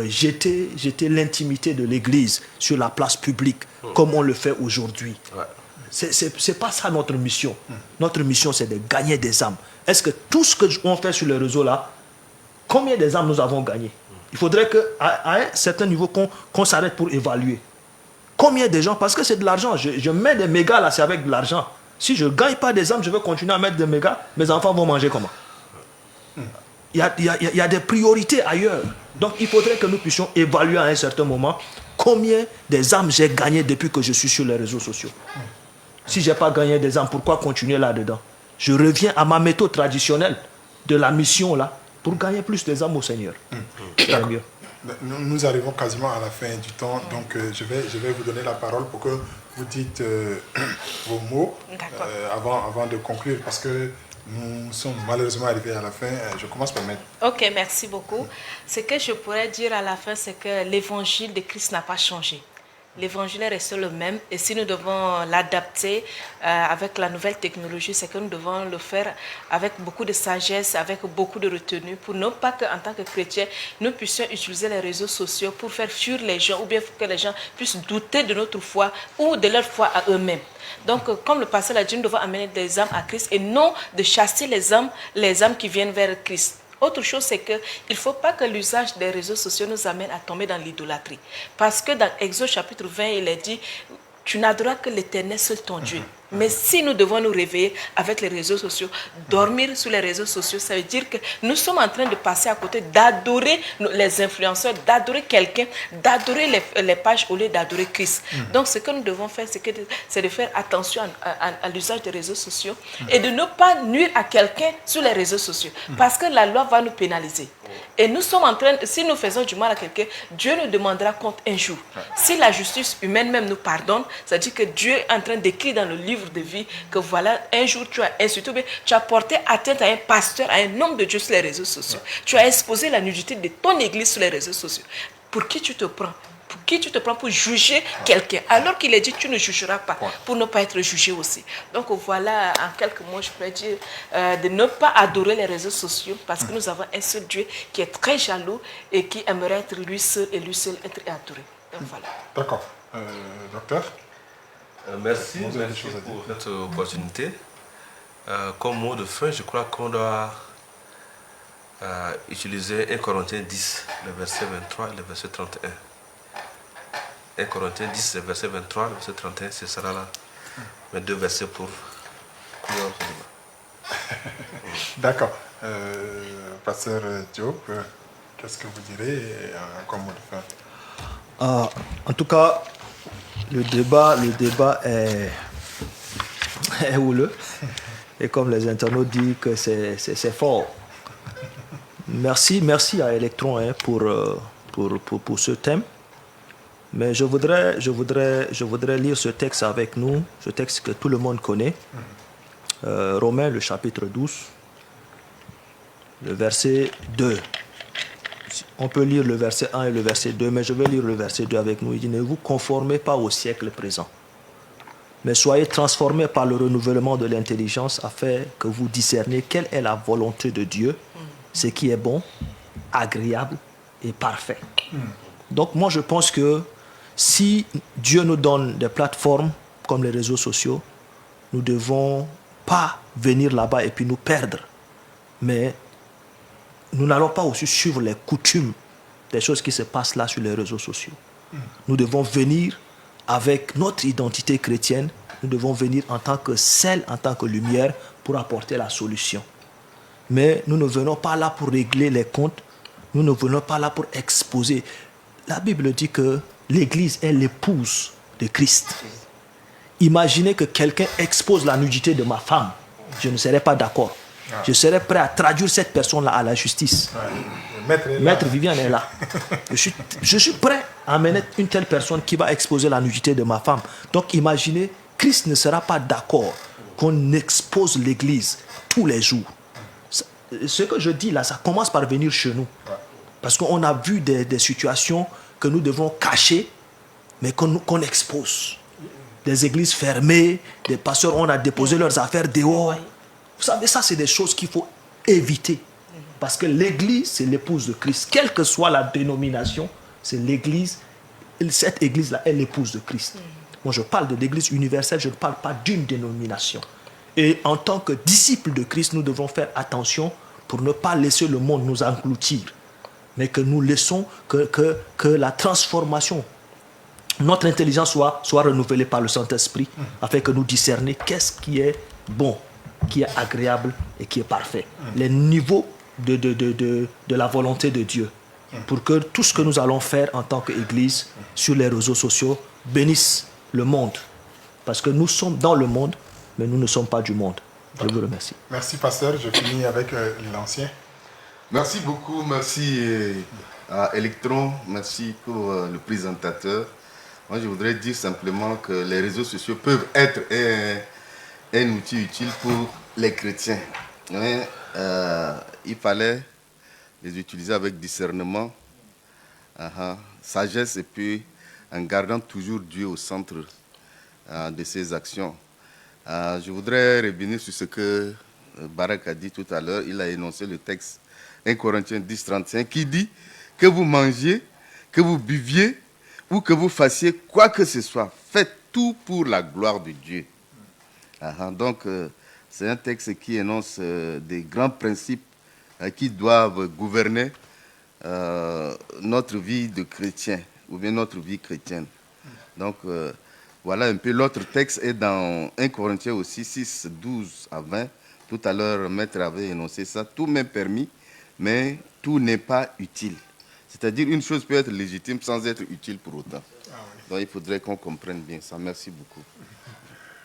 D: jeter l'intimité de l'Église sur la place publique, comme on le fait aujourd'hui. Ouais. C'est pas ça notre mission. Notre mission, c'est de gagner des âmes. Est-ce que tout ce qu'on fait sur les réseaux là, combien des âmes nous avons gagné? Il faudrait qu'à un certain niveau, qu'on s'arrête pour évaluer. Combien de gens? Parce que c'est de l'argent. Je mets des mégas là, c'est avec de l'argent. Si je ne gagne pas des âmes, je vais continuer à mettre des mégas. Mes enfants vont manger comment? il y a des priorités ailleurs. Donc il faudrait que nous puissions évaluer à un certain moment combien des âmes j'ai gagné depuis que je suis sur les réseaux sociaux. Si je n'ai pas gagné des âmes, pourquoi continuer là-dedans? Je reviens à ma méthode traditionnelle de la mission là pour gagner plus des âmes au Seigneur. Mieux.
A: Nous arrivons quasiment à la fin du temps, donc je vais vous donner la parole pour que vous dites vos mots avant de conclure, parce que nous sommes malheureusement arrivés à la fin. Je commence par mettre.
C: Ok, merci beaucoup. Ce que je pourrais dire à la fin, c'est que l'évangile de Christ n'a pas changé. L'évangile reste le même, et si nous devons l'adapter avec la nouvelle technologie, c'est que nous devons le faire avec beaucoup de sagesse, avec beaucoup de retenue, pour non pas qu'en tant que chrétiens, nous puissions utiliser les réseaux sociaux pour faire fuir les gens, ou bien pour que les gens puissent douter de notre foi ou de leur foi à eux-mêmes. Donc, comme le pasteur l'a dit, nous devons amener des âmes à Christ et non de chasser les âmes qui viennent vers Christ. Autre chose, c'est qu'il ne faut pas que l'usage des réseaux sociaux nous amène à tomber dans l'idolâtrie. Parce que dans Exode chapitre 20, il est dit, tu n'adoreras que l'Éternel seul ton Dieu. Mais si nous devons nous réveiller avec les réseaux sociaux, dormir sur les réseaux sociaux, ça veut dire que nous sommes en train de passer à côté d'adorer les influenceurs, d'adorer quelqu'un, d'adorer les pages au lieu d'adorer Christ. Donc ce que nous devons faire, c'est de faire attention à l'usage des réseaux sociaux et de ne pas nuire à quelqu'un sur les réseaux sociaux. Parce que la loi va nous pénaliser. Et nous sommes en train, si nous faisons du mal à quelqu'un, Dieu nous demandera compte un jour. Si la justice humaine même nous pardonne, ça veut dire que Dieu est en train d'écrire dans le livre de vie que voilà, un jour tu as insulté, tu as porté atteinte à un pasteur, à un homme de Dieu sur les réseaux sociaux. Tu as exposé la nudité de ton église sur les réseaux sociaux. Pour qui tu te prends? Pour qui tu te prends pour juger quelqu'un? Alors qu'il est dit, tu ne jugeras pas, pour ne pas être jugé aussi. Donc voilà, en quelques mots, je peux dire de ne pas adorer les réseaux sociaux, parce que nous avons un seul Dieu qui est très jaloux et qui aimerait être lui seul et lui seul être adoré. Donc voilà.
A: D'accord. Docteur?
B: Merci pour cette opportunité. Comme mot de fin, je crois qu'on doit utiliser 1 Corinthiens 10, le verset 23 et le verset 31. 1 Corinthiens 10, le verset 23 et le verset 31, ce sera là mes deux versets pour conclure ce débat.
A: D'accord. Pasteur Diop, qu'est-ce que vous direz comme mot de fin?
D: En tout cas, le débat est houleux. Et comme les internautes disent que c'est fort. Merci à Electron pour ce thème. Mais je voudrais lire ce texte avec nous, ce texte que tout le monde connaît. Romains, le chapitre 12, le verset 2. On peut lire le verset 1 et le verset 2, mais je vais lire le verset 2 avec nous. Il dit, ne vous conformez pas au siècle présent, mais soyez transformés par le renouvellement de l'intelligence afin que vous discerniez quelle est la volonté de Dieu, ce qui est bon, agréable et parfait. Donc moi je pense que si Dieu nous donne des plateformes comme les réseaux sociaux, nous ne devons pas venir là-bas et puis nous perdre. Mais nous n'allons pas aussi suivre les coutumes des choses qui se passent là sur les réseaux sociaux. Nous devons venir avec notre identité chrétienne, nous devons venir en tant que sel, en tant que lumière pour apporter la solution. Mais nous ne venons pas là pour régler les comptes, nous ne venons pas là pour exposer. La Bible dit que l'Église est l'épouse de Christ. Imaginez que quelqu'un expose la nudité de ma femme, je ne serais pas d'accord. Je serais prêt à traduire cette personne-là à la justice. Maître Viviane est là. Je suis prêt à amener une telle personne qui va exposer la nudité de ma femme. Donc imaginez, Christ ne sera pas d'accord qu'on expose l'Église tous les jours. Ce que je dis là, ça commence par venir chez nous. Parce qu'on a vu des situations que nous devons cacher, mais qu'on expose. Des églises fermées, des pasteurs, on a déposé leurs affaires dehors. Vous savez, ça, c'est des choses qu'il faut éviter. Parce que l'église, c'est l'épouse de Christ. Quelle que soit la dénomination, c'est l'église. Cette église-là est l'épouse de Christ. Moi, je parle de l'église universelle, je ne parle pas d'une dénomination. Et en tant que disciples de Christ, nous devons faire attention pour ne pas laisser le monde nous engloutir. Mais que nous laissons que la transformation, notre intelligence soit renouvelée par le Saint-Esprit, afin que nous discernions qu'est-ce qui est bon, qui est agréable et qui est parfait. Les niveaux de la volonté de Dieu. Pour que tout ce que nous allons faire en tant qu'Église sur les réseaux sociaux bénisse le monde. Parce que nous sommes dans le monde, mais nous ne sommes pas du monde. Je vous remercie.
A: Merci, pasteur. Je finis avec l'ancien.
E: Merci beaucoup, merci à Electron, merci pour le présentateur. Moi, je voudrais dire simplement que les réseaux sociaux peuvent être un outil utile pour les chrétiens. Mais il fallait les utiliser avec discernement, sagesse et puis en gardant toujours Dieu au centre de ses actions. Je voudrais revenir sur ce que Barak a dit tout à l'heure. Il a énoncé le texte 1 Corinthiens 10, 35 qui dit que vous mangiez, que vous buviez ou que vous fassiez quoi que ce soit, faites tout pour la gloire de Dieu. Donc, c'est un texte qui énonce des grands principes qui doivent gouverner notre vie de chrétien ou bien notre vie chrétienne. Donc, voilà un peu. L'autre texte est dans 1 Corinthiens aussi, 6, 12 à 20. Tout à l'heure, Maître avait énoncé ça. Tout m'est permis, mais tout n'est pas utile. C'est-à-dire, une chose peut être légitime sans être utile pour autant. Donc, il faudrait qu'on comprenne bien ça. Merci beaucoup.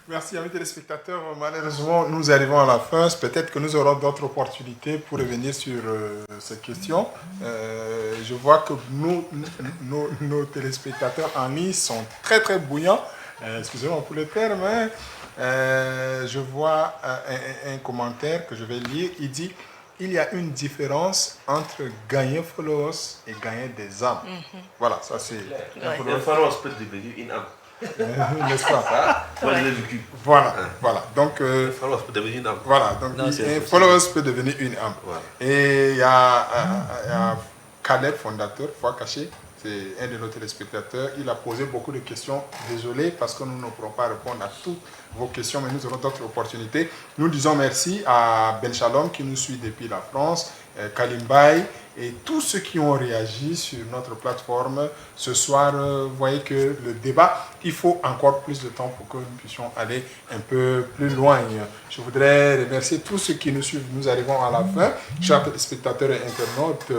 A: Merci, amis téléspectateurs. Malheureusement, nous arrivons à la fin. Peut-être que nous aurons d'autres opportunités pour revenir sur ces questions. Je vois que nos téléspectateurs en ligne sont très, très bouillants. Excusez-moi pour le terme. Je vois un commentaire que je vais lire. Il dit: il y a une différence entre gagner followers et gagner des âmes. Voilà, ça c'est...
B: Un followers peut devenir une âme.
A: N'est-ce pas?
B: Moi, je l'ai vécu.
A: Voilà, voilà. Donc,
B: Un followers peut devenir une âme.
A: voilà, donc un followers peut devenir une âme.
B: Voilà.
A: Et il y a Caleb, fondateur, Foi Cachée, c'est un de nos téléspectateurs. Il a posé beaucoup de questions. Désolé parce que nous ne pourrons pas répondre à toutes vos questions, mais nous aurons d'autres opportunités. Nous disons merci à Ben Shalom qui nous suit depuis la France, Kalimbaï et tous ceux qui ont réagi sur notre plateforme. Ce soir, vous voyez que le débat, il faut encore plus de temps pour que nous puissions aller un peu plus loin. Je voudrais remercier tous ceux qui nous suivent. Nous arrivons à la fin. Chers spectateurs et internautes,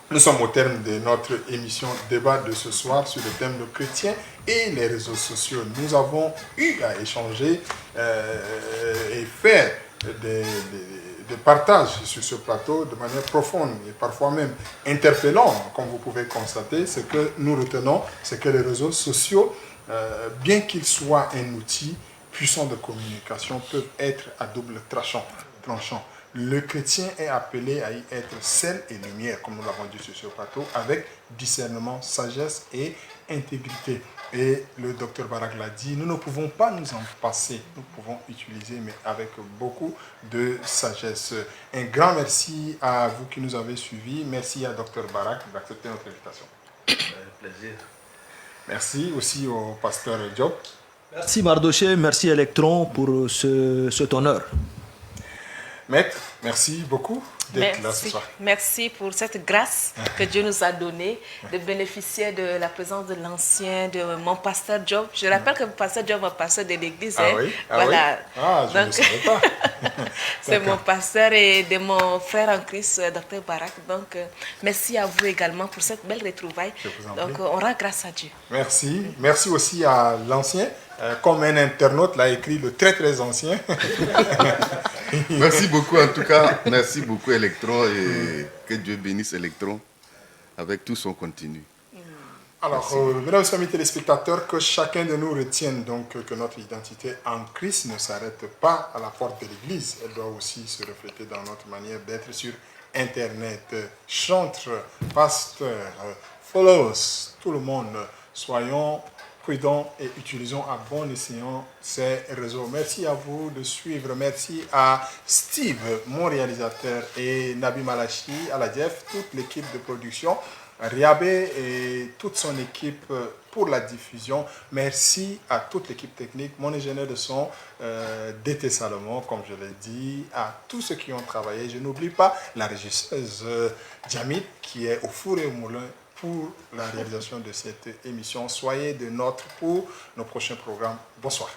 A: nous sommes au terme de notre émission débat de ce soir sur le thème de chrétien et les réseaux sociaux. Nous avons eu à échanger et faire des partages sur ce plateau de manière profonde et parfois même interpellante, comme vous pouvez constater. Ce que nous retenons, c'est que les réseaux sociaux, bien qu'ils soient un outil puissant de communication, peuvent être à double tranchant. Le chrétien est appelé à y être sel et lumière, comme nous l'avons dit sur ce plateau, avec discernement, sagesse et intégrité. Et le docteur Barak l'a dit, nous ne pouvons pas nous en passer, nous pouvons utiliser, mais avec beaucoup de sagesse. Un grand merci à vous qui nous avez suivis. Merci à docteur Barak d'accepter notre invitation.
B: Plaisir.
A: Merci aussi au pasteur Diop.
D: Merci Mardoché, merci Electron pour cet honneur.
A: Maître, merci beaucoup d'être là ce soir.
C: Merci pour cette grâce que Dieu nous a donnée de bénéficier de la présence de l'ancien, de mon pasteur Job. Je rappelle que le pasteur Job est pasteur de l'église.
A: Ah oui?
C: Voilà.
A: Oui? Ah, je ne savais pas.
C: C'est mon pasteur et de mon frère en Christ, Dr Barak. Donc, merci à vous également pour cette belle retrouvaille. Donc, on rend grâce à Dieu.
A: Merci. Merci aussi à l'ancien. Comme un internaute l'a écrit, le très très ancien.
E: Merci beaucoup en tout cas. Merci beaucoup Electron et que Dieu bénisse Electron avec tout son contenu.
A: Alors, mesdames et amis téléspectateurs, que chacun de nous retienne donc que notre identité en Christ ne s'arrête pas à la porte de l'Église. Elle doit aussi se refléter dans notre manière d'être sur Internet. Chantres, pasteurs, followers, tout le monde, soyons prudents et utilisons à bon escient ces réseaux. Merci à vous de suivre. Merci à Steve, mon réalisateur, et Nabi Malachi, Aladjef, toute l'équipe de production, Riabé et toute son équipe pour la diffusion. Merci à toute l'équipe technique, mon ingénieur de son, DT Salomon, comme je l'ai dit, à tous ceux qui ont travaillé. Je n'oublie pas la régisseuse Djamit qui est au four et au moulin pour la réalisation de cette émission. Soyez de nôtres pour nos prochains programmes. Bonsoir.